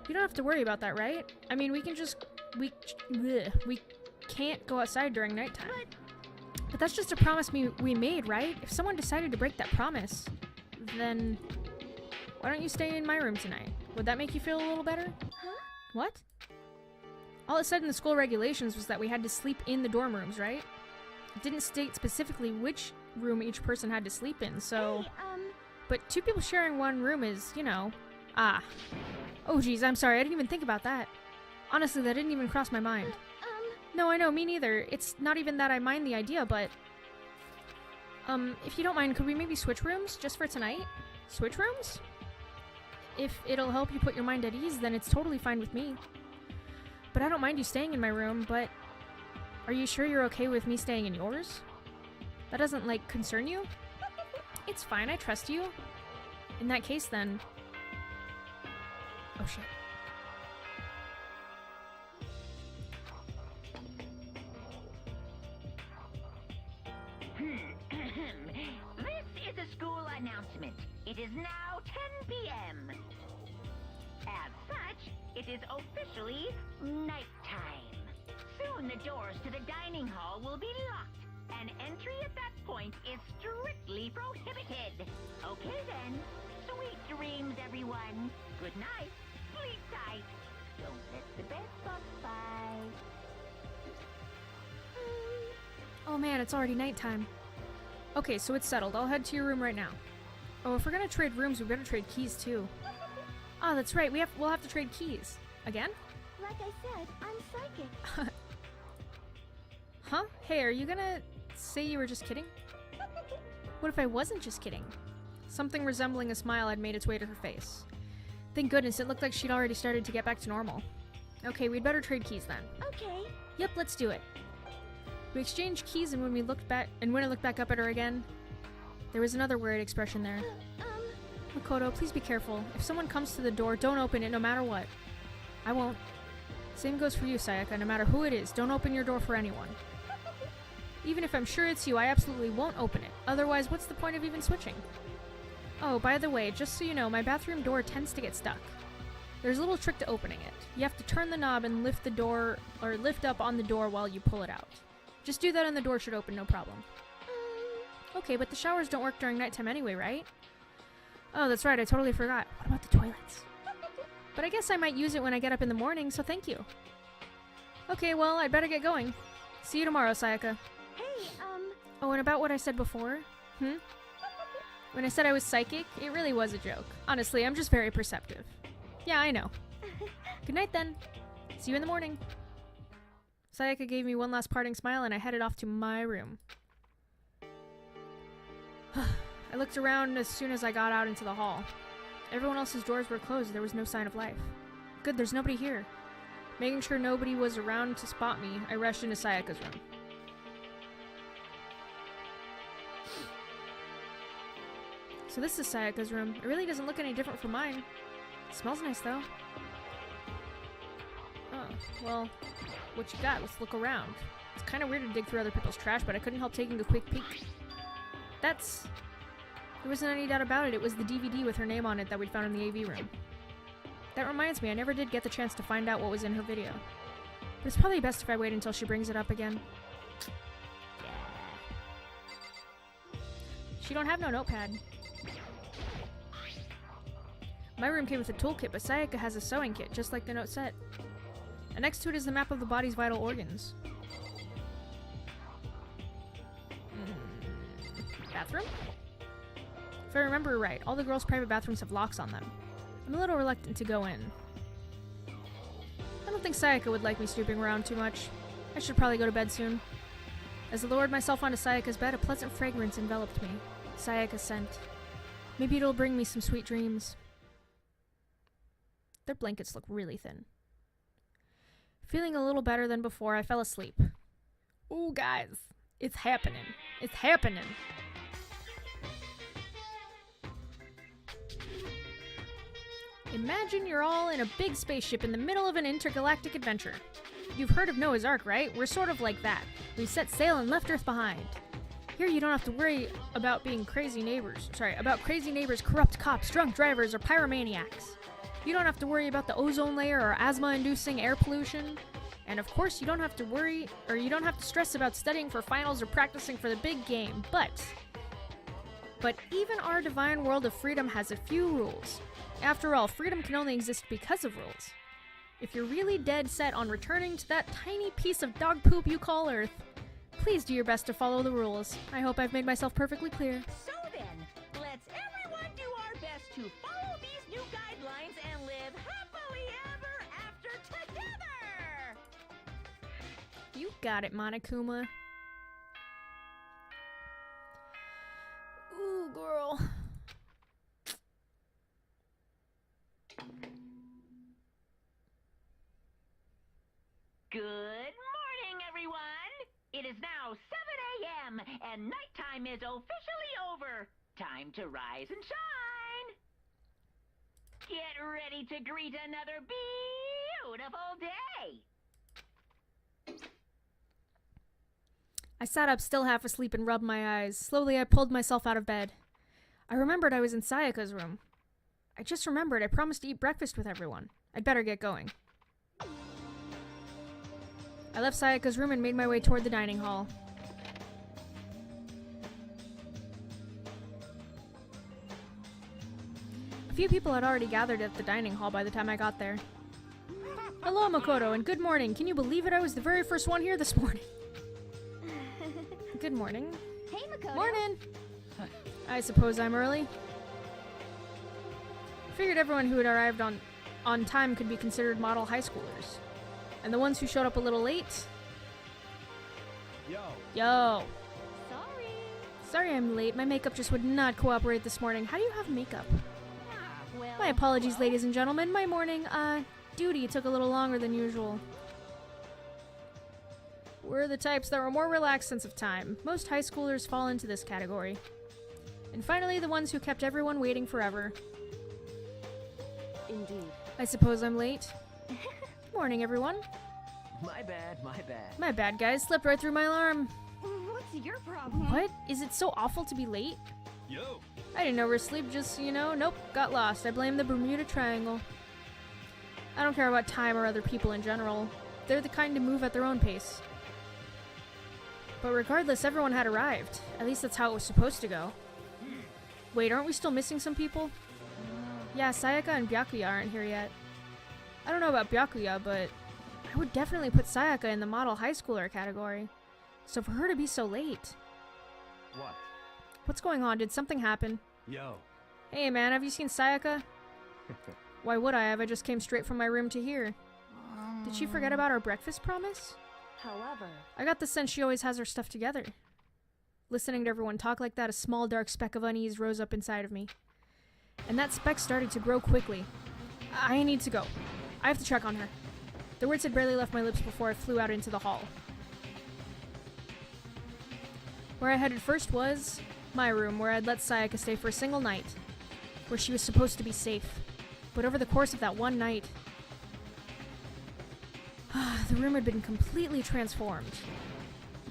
You don't have to worry about that, right? I mean, we can just... We can't go outside during nighttime. But that's just a promise we made, right? If someone decided to break that promise, then... Why don't you stay in my room tonight? Would that make you feel a little better? Huh? What? All it said in the school regulations was that we had to sleep in the dorm rooms, right? It didn't state specifically which room each person had to sleep in, so... Hey, But two people sharing one room is, you know... Ah. Oh geez, I'm sorry, I didn't even think about that. Honestly, that didn't even cross my mind. No, I know, me neither. It's not even that I mind the idea, but... if you don't mind, could we maybe switch rooms, just for tonight? Switch rooms? If it'll help you put your mind at ease, then it's totally fine with me. But I don't mind you staying in my room, but... Are you sure you're okay with me staying in yours? That doesn't, like, concern you? It's fine, I trust you. In that case, then... Oh, shit. This is a school announcement. It is now 10 p.m. As such, it is officially nighttime. Soon the doors to the dining hall will be locked, and entry at that point is strictly prohibited. Okay then. Sweet dreams, everyone. Good night. Sleep tight. Don't let the bed bugs by. Oh man, it's already nighttime. Okay, so it's settled. I'll head to your room right now. Oh, if we're gonna trade rooms, we better trade keys too. Ah, that's right. We'll have to trade keys. Again? like I said, I'm psychic. Huh? Hey, are you gonna say you were just kidding? What if I wasn't just kidding? Something resembling a smile had made its way to her face. Thank goodness, it looked like she'd already started to get back to normal. Okay, we'd better trade keys then. Okay. Yep, let's do it. We exchanged keys, and when I looked back up at her again, there was another worried expression there. Makoto, please be careful. If someone comes to the door, don't open it no matter what. I won't. Same goes for you, Sayaka. No matter who it is, don't open your door for anyone. Even if I'm sure it's you, I absolutely won't open it. Otherwise, what's the point of even switching? Oh, by the way, just so you know, my bathroom door tends to get stuck. There's a little trick to opening it. You have to turn the knob and lift the door, or lift up on the door while you pull it out. Just do that and the door should open, no problem. Okay, but the showers don't work during nighttime anyway, right? Oh, that's right, I totally forgot. What about the toilets? But I guess I might use it when I get up in the morning, so thank you. Okay, well, I'd better get going. See you tomorrow, Sayaka. Hey, Oh, and about what I said before? When I said I was psychic, it really was a joke. Honestly, I'm just very perceptive. Yeah, I know. Good night, then. See you in the morning. Sayaka gave me one last parting smile, and I headed off to my room. I looked around as soon as I got out into the hall. Everyone else's doors were closed. There was no sign of life. Good, there's nobody here. Making sure nobody was around to spot me, I rushed into Sayaka's room. So this is Sayaka's room. It really doesn't look any different from mine. It smells nice, though. Oh, well, what you got? Let's look around. It's kind of weird to dig through other people's trash, but I couldn't help taking a quick peek. There wasn't any doubt about it. It was the DVD with her name on it that we'd found in the AV room. That reminds me, I never did get the chance to find out what was in her video. But it's probably best if I wait until she brings it up again. Yeah. She don't have no notepad. My room came with a toolkit, but Sayaka has a sewing kit, just like the note said. And next to it is the map of the body's vital organs. Bathroom? If I remember right, all the girls' private bathrooms have locks on them. I'm a little reluctant to go in. I don't think Sayaka would like me snooping around too much. I should probably go to bed soon. As I lowered myself onto Sayaka's bed, a pleasant fragrance enveloped me. Sayaka's scent. Maybe it'll bring me some sweet dreams. Their blankets look really thin. Feeling a little better than before, I fell asleep. Ooh, guys. It's happening. It's happening. Imagine you're all in a big spaceship in the middle of an intergalactic adventure. You've heard of Noah's Ark, right? We're sort of like that. We've set sail and left Earth behind. Here you don't have to worry about crazy neighbors, corrupt cops, drunk drivers, or pyromaniacs. You don't have to worry about the ozone layer or asthma-inducing air pollution. And of course, you don't have to stress about studying for finals or practicing for the big game. But even our divine world of freedom has a few rules. After all, freedom can only exist because of rules. If you're really dead set on returning to that tiny piece of dog poop you call Earth, please do your best to follow the rules. I hope I've made myself perfectly clear. So then, let's everyone do our best to follow these new guidelines and live happily ever after together! You got it, Monokuma. Ooh, girl. Good morning, everyone! It is now 7 a.m. and nighttime is officially over. Time to rise and shine! Get ready to greet another beautiful day! I sat up, still half asleep, and rubbed my eyes. Slowly, I pulled myself out of bed. I remembered I was in Sayaka's room. I just remembered I promised to eat breakfast with everyone. I'd better get going. I left Sayaka's room and made my way toward the dining hall. A few people had already gathered at the dining hall by the time I got there. Hello, Makoto, and good morning. Can you believe it? I was the very first one here this morning. Good morning. Hey, Makoto. Morning! I suppose I'm early. Figured everyone who had arrived on time could be considered model high schoolers. And the ones who showed up a little late... Yo. Sorry I'm late. My makeup just would not cooperate this morning. How do you have makeup? My apologies, ladies and gentlemen. My morning, duty took a little longer than usual. We're the types that were more relaxed sense of time. Most high schoolers fall into this category. And finally, the ones who kept everyone waiting forever. Indeed. I suppose I'm late. Morning, everyone. My bad, my bad. My bad, guys. Slept right through my alarm. What's your problem? What? Is it so awful to be late? Yo! I didn't oversleep, just, nope, got lost. I blame the Bermuda Triangle. I don't care about time or other people in general. They're the kind to move at their own pace. But regardless, everyone had arrived. At least that's how it was supposed to go. Wait, aren't we still missing some people? Yeah, Sayaka and Byakuya aren't here yet. I don't know about Byakuya, but I would definitely put Sayaka in the model high schooler category. So for her to be so late... What? What's going on? Did something happen? Yo. Hey man, have you seen Sayaka? Why would I have? I just came straight from my room to here. Did she forget about our breakfast promise? However, I got the sense she always has her stuff together. Listening to everyone talk like that, a small dark speck of unease rose up inside of me. And that speck started to grow quickly. I need to go. I have to check on her. The words had barely left my lips before I flew out into the hall. Where I headed first was my room, where I'd let Sayaka stay for a single night, where she was supposed to be safe. But over the course of that one night, the room had been completely transformed.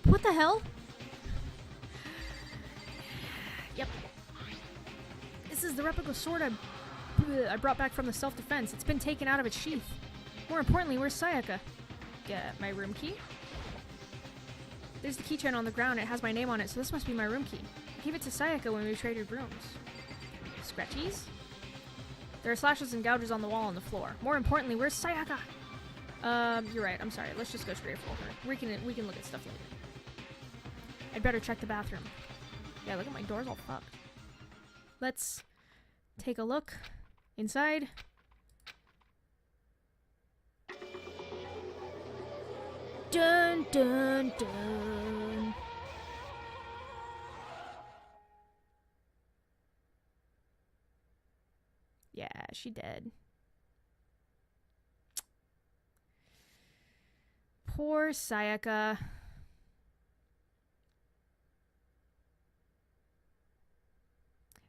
What the hell? Yep. This is the replica sword I brought back from the self-defense. It's been taken out of its sheath. More importantly, where's Sayaka? My room key? There's the keychain on the ground. It has my name on it, so this must be my room key. I gave it to Sayaka when we traded rooms. Scratchies? There are slashes and gouges on the wall and the floor. More importantly, where's Sayaka? You're right. I'm sorry. Let's just go straight for her. We can look at stuff later. I'd better check the bathroom. Yeah, look at my door's all fucked. Let's take a look inside. Dun dun dun. Yeah, she dead. Poor Sayaka.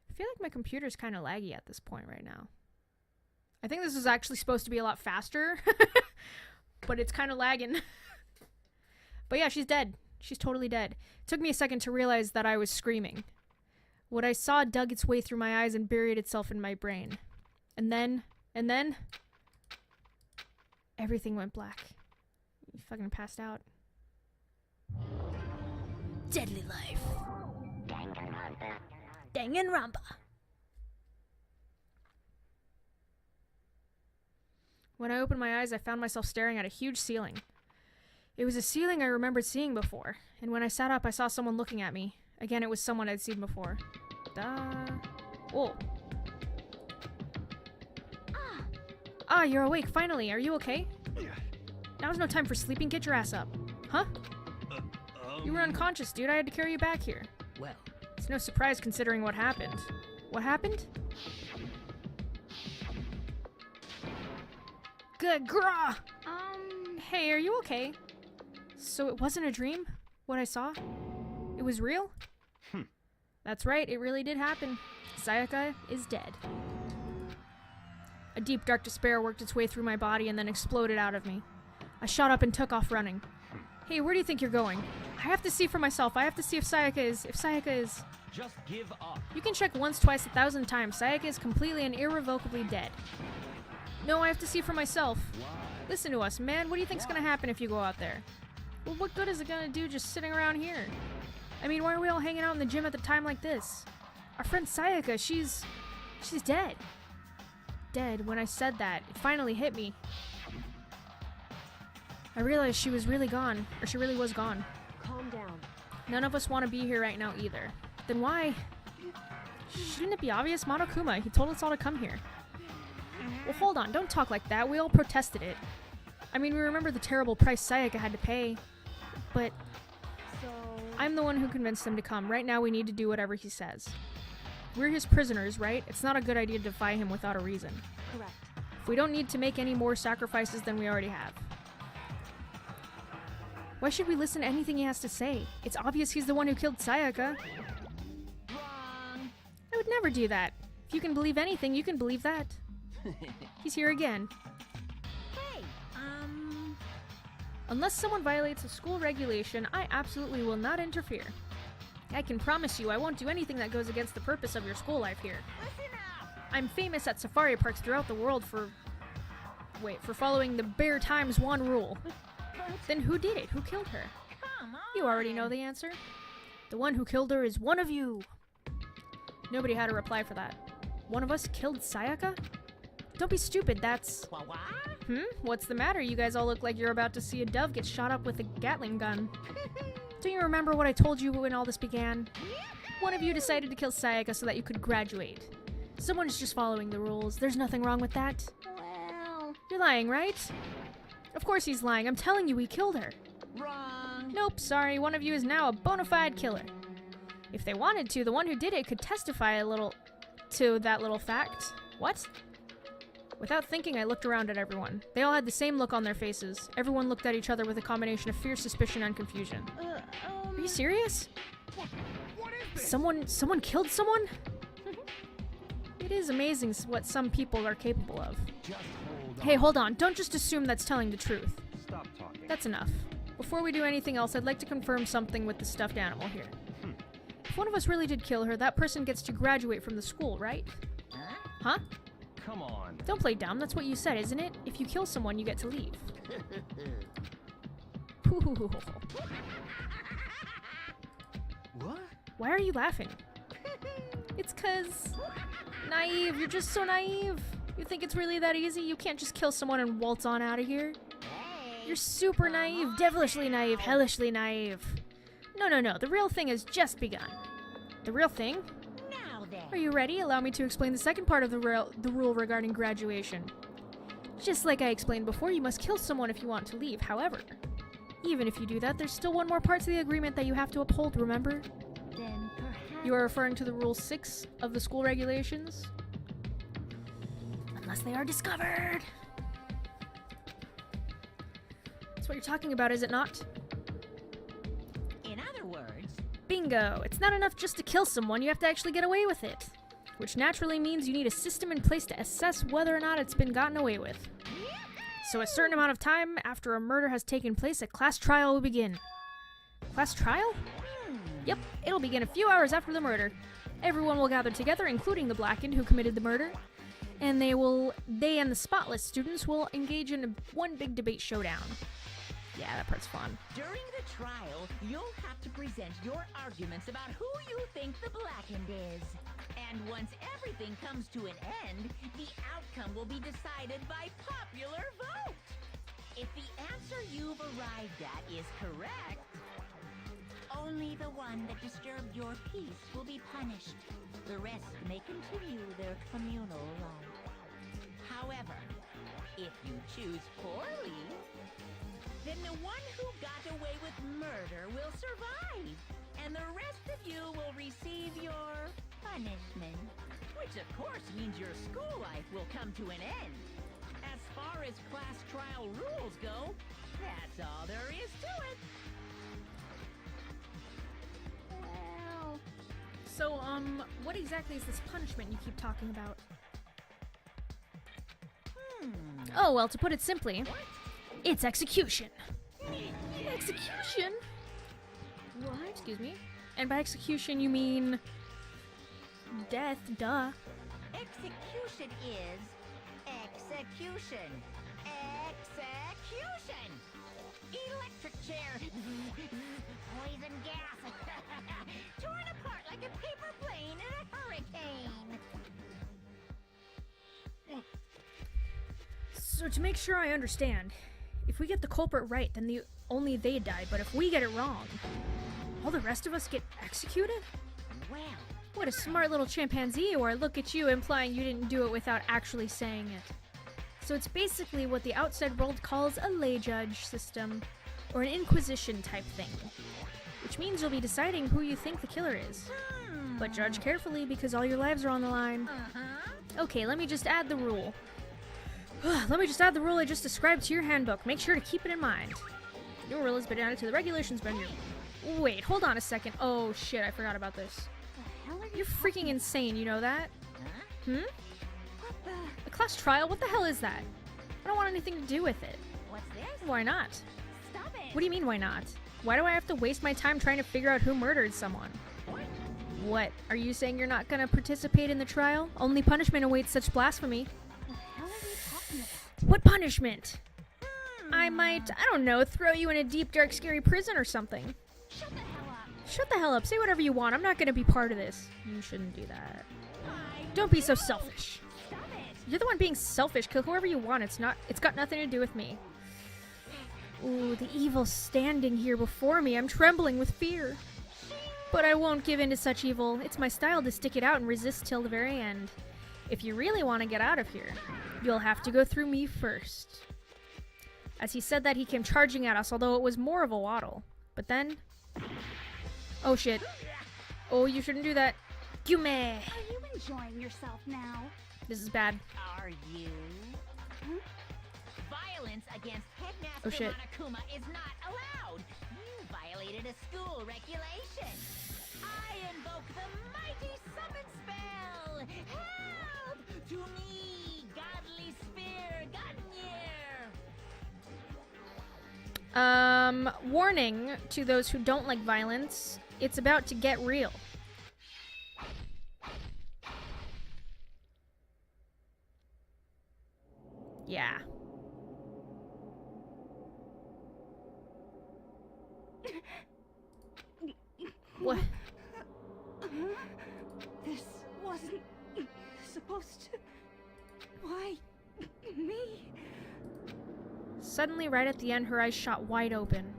I feel like my computer's kind of laggy at this point right now. I think this was actually supposed to be a lot faster, but it's kind of lagging. But yeah, she's dead. She's totally dead. It took me a second to realize that I was screaming. What I saw dug its way through my eyes and buried itself in my brain. And then, everything went black. You fucking passed out. Deadly life. Danganronpa. When I opened my eyes, I found myself staring at a huge ceiling. It was a ceiling I remembered seeing before, and when I sat up, I saw someone looking at me. Again, it was someone I'd seen before. Whoa. Ah, you're awake, finally. Are you okay? Now's no time for sleeping. Get your ass up. Huh? You were unconscious, dude. I had to carry you back here. Well, It's no surprise considering what happened. What happened? Good grah! Hey, are you okay? So it wasn't a dream? What I saw? It was real? That's right, it really did happen. Sayaka is dead. A deep, dark despair worked its way through my body and then exploded out of me. I shot up and took off running. Hey, where do you think you're going? I have to see for myself. I have to see if Sayaka is... just give up. You can check once, twice, 1,000 times. Sayaka is completely and irrevocably dead. No, I have to see for myself. Listen to us, man. What do you think's gonna happen if you go out there? Well, what good is it gonna do just sitting around here? I mean, why are we all hanging out in the gym at the time like this? Our friend Sayaka, she's dead. Dead. When I said that, it finally hit me. I realized she was really gone, or she really was gone. Calm down. None of us want to be here right now either. Then why? Shouldn't it be obvious? Monokuma, he told us all to come here. Well, hold on, don't talk like that. We all protested it. I mean, we remember the terrible price Sayaka had to pay. But So... I'm the one who convinced him to come. Right now, we need to do whatever he says. We're his prisoners, right? It's not a good idea to defy him without a reason. Correct. We don't need to make any more sacrifices than we already have. Why should we listen to anything he has to say? It's obvious he's the one who killed Sayaka. Wrong. I would never do that. If you can believe anything, you can believe that. He's here again. Hey, Unless someone violates a school regulation, I absolutely will not interfere. I can promise you I won't do anything that goes against the purpose of your school life here. Listen up! I'm famous at safari parks throughout the world for following the Bear Times 1 rule. Then who did it? Who killed her? Come on! You already know the answer. The one who killed her is one of you. Nobody had a reply for that. One of us killed Sayaka? Don't be stupid, that's... What? What's the matter? You guys all look like you're about to see a dove get shot up with a Gatling gun. Do you remember what I told you when all this began? One of you decided to kill Sayaka so that you could graduate. Someone's just following the rules. There's nothing wrong with that. Well, You're lying, right? Of course he's lying. I'm telling you he killed her. Wrong! Nope, sorry. One of you is now a bona fide killer. If they wanted to, the one who did it could testify a little to that little fact. What? Without thinking, I looked around at everyone. They all had the same look on their faces. Everyone looked at each other with a combination of fear, suspicion, and confusion. Are you serious? What is this? Someone killed someone? It is amazing what some people are capable of. Just hold on. Hey, hold on. Don't just assume that's telling the truth. Stop talking. That's enough. Before we do anything else, I'd like to confirm something with the stuffed animal here. If one of us really did kill her, that person gets to graduate from the school, right? Huh? Come on. Don't play dumb. That's what you said, isn't it? If you kill someone, you get to leave. Ooh. What? Why are you laughing? It's 'cause... Naive. You're just so naive. You think it's really that easy? You can't just kill someone and waltz on out of here? You're super naive, devilishly naive, hellishly naive. No. The real thing has just begun. The real thing? Now then. Are you ready? Allow me to explain the second part of the rule regarding graduation. Just like I explained before, you must kill someone if you want to leave. However, even if you do that, there's still one more part to the agreement that you have to uphold, remember? then perhaps... You are referring to the Rule 6 of the school regulations? Unless they are discovered! That's what you're talking about, is it not? In other words, Bingo! It's not enough just to kill someone, you have to actually get away with it. Which naturally means you need a system in place to assess whether or not it's been gotten away with. So a certain amount of time after a murder has taken place, a class trial will begin. Class trial? Yep, it'll begin a few hours after the murder. Everyone will gather together, including the blackened who committed the murder. And they and the spotless students will engage in one big debate showdown. Yeah, that part's fun. during the trial, you'll have to present your arguments about who you think the blackened is. And once everything comes to an end, the outcome will be decided by popular vote. If the answer you've arrived at is correct, only the one that disturbed your peace will be punished. The rest may continue their communal life. However, if you choose poorly, then the one who got away with murder will survive, and the rest of you will receive your punishment. Which of course means your school life will come to an end. As far as class trial rules go, that's all there is to it. Well, So, what exactly is this punishment you keep talking about? Oh, well, to put it simply, it's execution. Execution? What? Excuse me? And by execution, you mean... death, duh. Execution is execution. Execution! Electric chair. Poison gas. Torn apart like a paper plane in a hurricane. So to make sure I understand, if we get the culprit right, then only they die, but if we get it wrong, all the rest of us get executed? Well, What a smart little chimpanzee you are. Look at you, implying you didn't do it without actually saying it. So it's basically what the outside world calls a lay judge system, or an inquisition type thing. Which means you'll be deciding who you think the killer is. But judge carefully because all your lives are on the line. Okay, let me just add the rule. Let me just add the rule I just described to your handbook. Make sure to keep it in mind. The new rule has been added to the regulations menu. Wait, hold on a second. Oh shit, I forgot about this. the hell are you You're freaking insane, you know that? huh? Hmm? What the... A class trial? What the hell is that? I don't want anything to do with it. What's this? Why not? Stop it! What do you mean, why not? Why do I have to waste my time trying to figure out who murdered someone? What? Are you saying you're not gonna participate in the trial? Only punishment awaits such blasphemy. What the hell are you talking about? What punishment? I might, I don't know, throw you in a deep, dark, scary prison or something. Shut the hell up. Shut the hell up. Say whatever you want. I'm not gonna be part of this. You shouldn't do that. Don't be so selfish. Stop it. You're the one being selfish. Kill whoever you want. It's got nothing to do with me. Ooh, the evil standing here before me. I'm trembling with fear. But I won't give in to such evil. It's my style to stick it out and resist till the very end. If you really want to get out of here, you'll have to go through me first. As he said that, he came charging at us, although it was more of a waddle. But then... Oh shit. Oh, you shouldn't do that. Yume! Are you enjoying yourself now? This is bad. Are you? Violence against Headmaster Oh, shit. Monokuma is not allowed. You violated a school regulation. I invoke the mighty summon spell. Help! To me, godly spear, Gungnir. Warning to those who don't like violence, it's about to get real. Yeah. What? This wasn't supposed to... Why me? Suddenly, right at the end, her eyes shot wide open.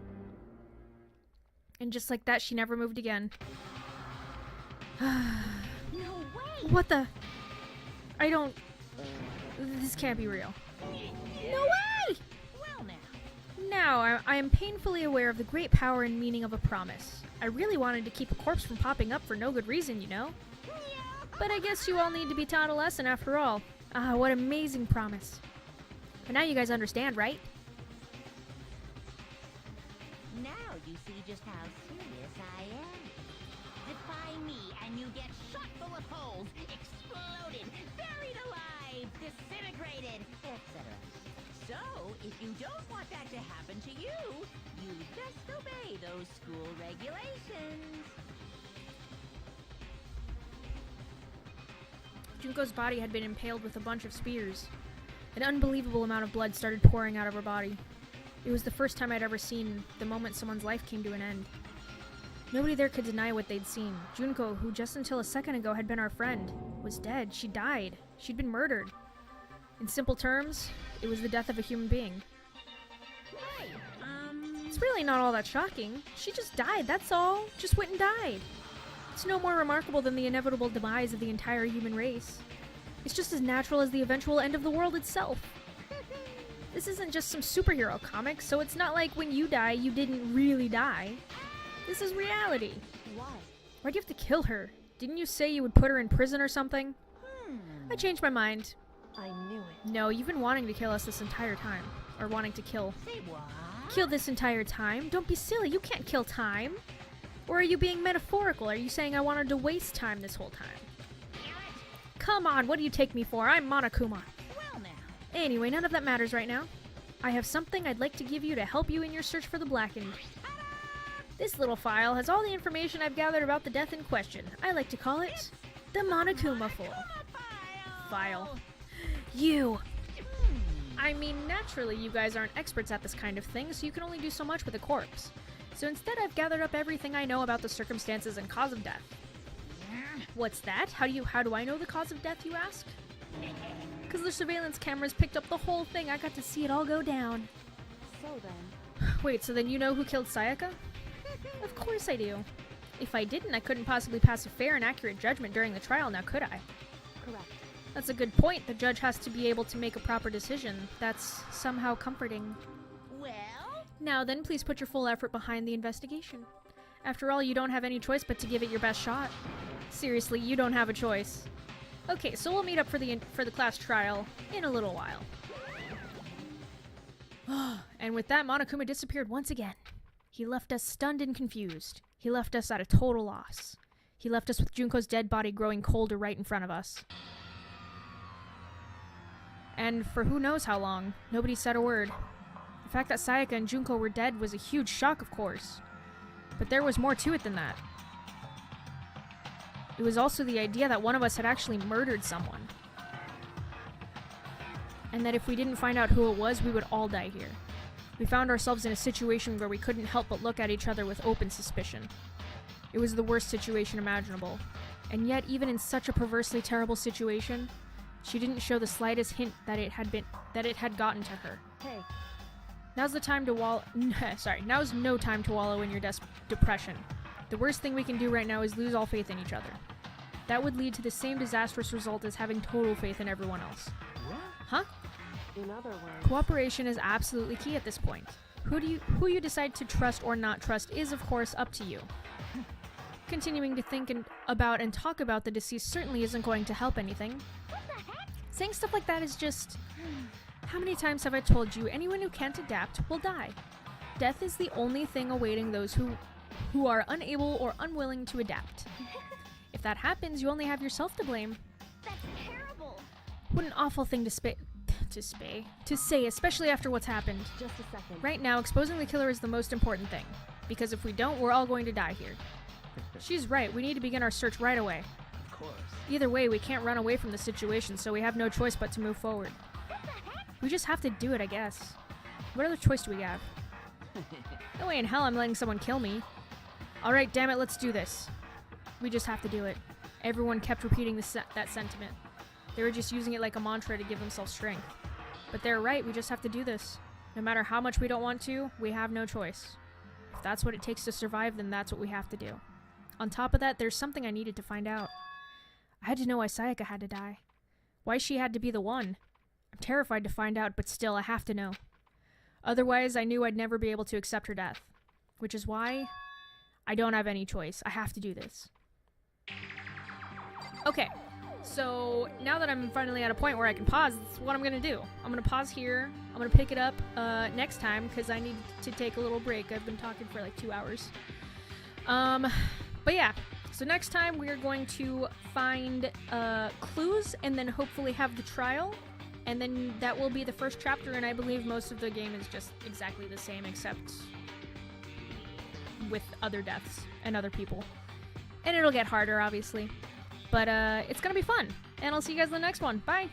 And just like that, she never moved again. No way. What the? I don't... This can't be real. No way! Well now. Now, I am painfully aware of the great power and meaning of a promise. I really wanted to keep a corpse from popping up for no good reason, you know? But I guess you all need to be taught a lesson after all. Ah, what amazing promise. But now you guys understand, right? Now you see just how serious I am. Defy me and you get shot full of holes, exploded, buried alive, disintegrated, etc. So, if you don't want that to happen to you, you best obey those school regulations. Junko's body had been impaled with a bunch of spears. An unbelievable amount of blood started pouring out of her body. It was the first time I'd ever seen the moment someone's life came to an end. Nobody there could deny what they'd seen. Junko, who just until a second ago had been our friend, was dead. She died. She'd been murdered. In simple terms, it was the death of a human being. It's really not all that shocking. She just died, that's all. Just went and died. It's no more remarkable than the inevitable demise of the entire human race. It's just as natural as the eventual end of the world itself. This isn't just some superhero comic, so it's not like when you die, you didn't really die. This is reality. Why? Why'd you have to kill her? Didn't you say you would put her in prison or something? I changed my mind. I knew it. No, you've been wanting to kill us this entire time. Or wanting to kill. Say what? Kill this entire time? Don't be silly, you can't kill time. Or are you being metaphorical? Are you saying I wanted to waste time this whole time? Come on, what do you take me for? I'm Monokuma. Well now. Anyway, none of that matters right now. I have something I'd like to give you to help you in your search for the Blackened. This little file has all the information I've gathered about the death in question. I like to call it the Monokuma file. You! I mean, naturally, you guys aren't experts at this kind of thing, so you can only do so much with a corpse. So instead, I've gathered up everything I know about the circumstances and cause of death. What's that? How do I know the cause of death, you ask? Because the surveillance cameras picked up the whole thing. I got to see it all go down. So then... Wait, so then you know who killed Sayaka? Of course I do. If I didn't, I couldn't possibly pass a fair and accurate judgment during the trial, now could I? Correct. That's a good point. The judge has to be able to make a proper decision. That's somehow comforting. Well? Now then, please put your full effort behind the investigation. After all, you don't have any choice but to give it your best shot. Seriously, you don't have a choice. Okay, so we'll meet up for the class trial in a little while. And with that, Monokuma disappeared once again. He left us stunned and confused. He left us at a total loss. He left us with Junko's dead body growing colder right in front of us. And for who knows how long, nobody said a word. The fact that Sayaka and Junko were dead was a huge shock, of course. But there was more to it than that. It was also the idea that one of us had actually murdered someone. And that if we didn't find out who it was, we would all die here. We found ourselves in a situation where we couldn't help but look at each other with open suspicion. It was the worst situation imaginable. And yet, even in such a perversely terrible situation, she didn't show the slightest hint that it had gotten to her. Hey, Now's the time to now's no time to wallow in your depression. The worst thing we can do right now is lose all faith in each other. That would lead to the same disastrous result as having total faith in everyone else. What? Huh? in other words... Cooperation is absolutely key at this point. Who you decide to trust or not trust is, of course, up to you. Continuing to think about and talk about the deceased certainly isn't going to help anything. Saying stuff like that is just... How many times have I told you anyone who can't adapt will die? Death is the only thing awaiting those who are unable or unwilling to adapt. If that happens, you only have yourself to blame. That's terrible. What an awful thing to say, especially after what's happened. Just a second. Right now, exposing the killer is the most important thing. Because if we don't, we're all going to die here. She's right, we need to begin our search right away. Of course. Either way, we can't run away from the situation, so we have no choice but to move forward. We just have to do it, I guess. What other choice do we have? No way in hell I'm letting someone kill me. Alright, damn it, let's do this. We just have to do it. Everyone kept repeating that sentiment. They were just using it like a mantra to give themselves strength. But they're right, we just have to do this. No matter how much we don't want to, we have no choice. If that's what it takes to survive, then that's what we have to do. On top of that, there's something I needed to find out. I had to know why Sayaka had to die. Why she had to be the one. I'm terrified to find out, but still, I have to know. Otherwise, I knew I'd never be able to accept her death. Which is why I don't have any choice. I have to do this. Okay, so now that I'm finally at a point where I can pause, that's what I'm gonna do. I'm gonna pause here. I'm gonna pick it up next time because I need to take a little break. I've been talking for like 2 hours. But yeah, so next time we are going to find clues and then hopefully have the trial. And then that will be the first chapter, and I believe most of the game is just exactly the same except with other deaths and other people. And it'll get harder, obviously. But it's gonna be fun. And I'll see you guys in the next one. Bye!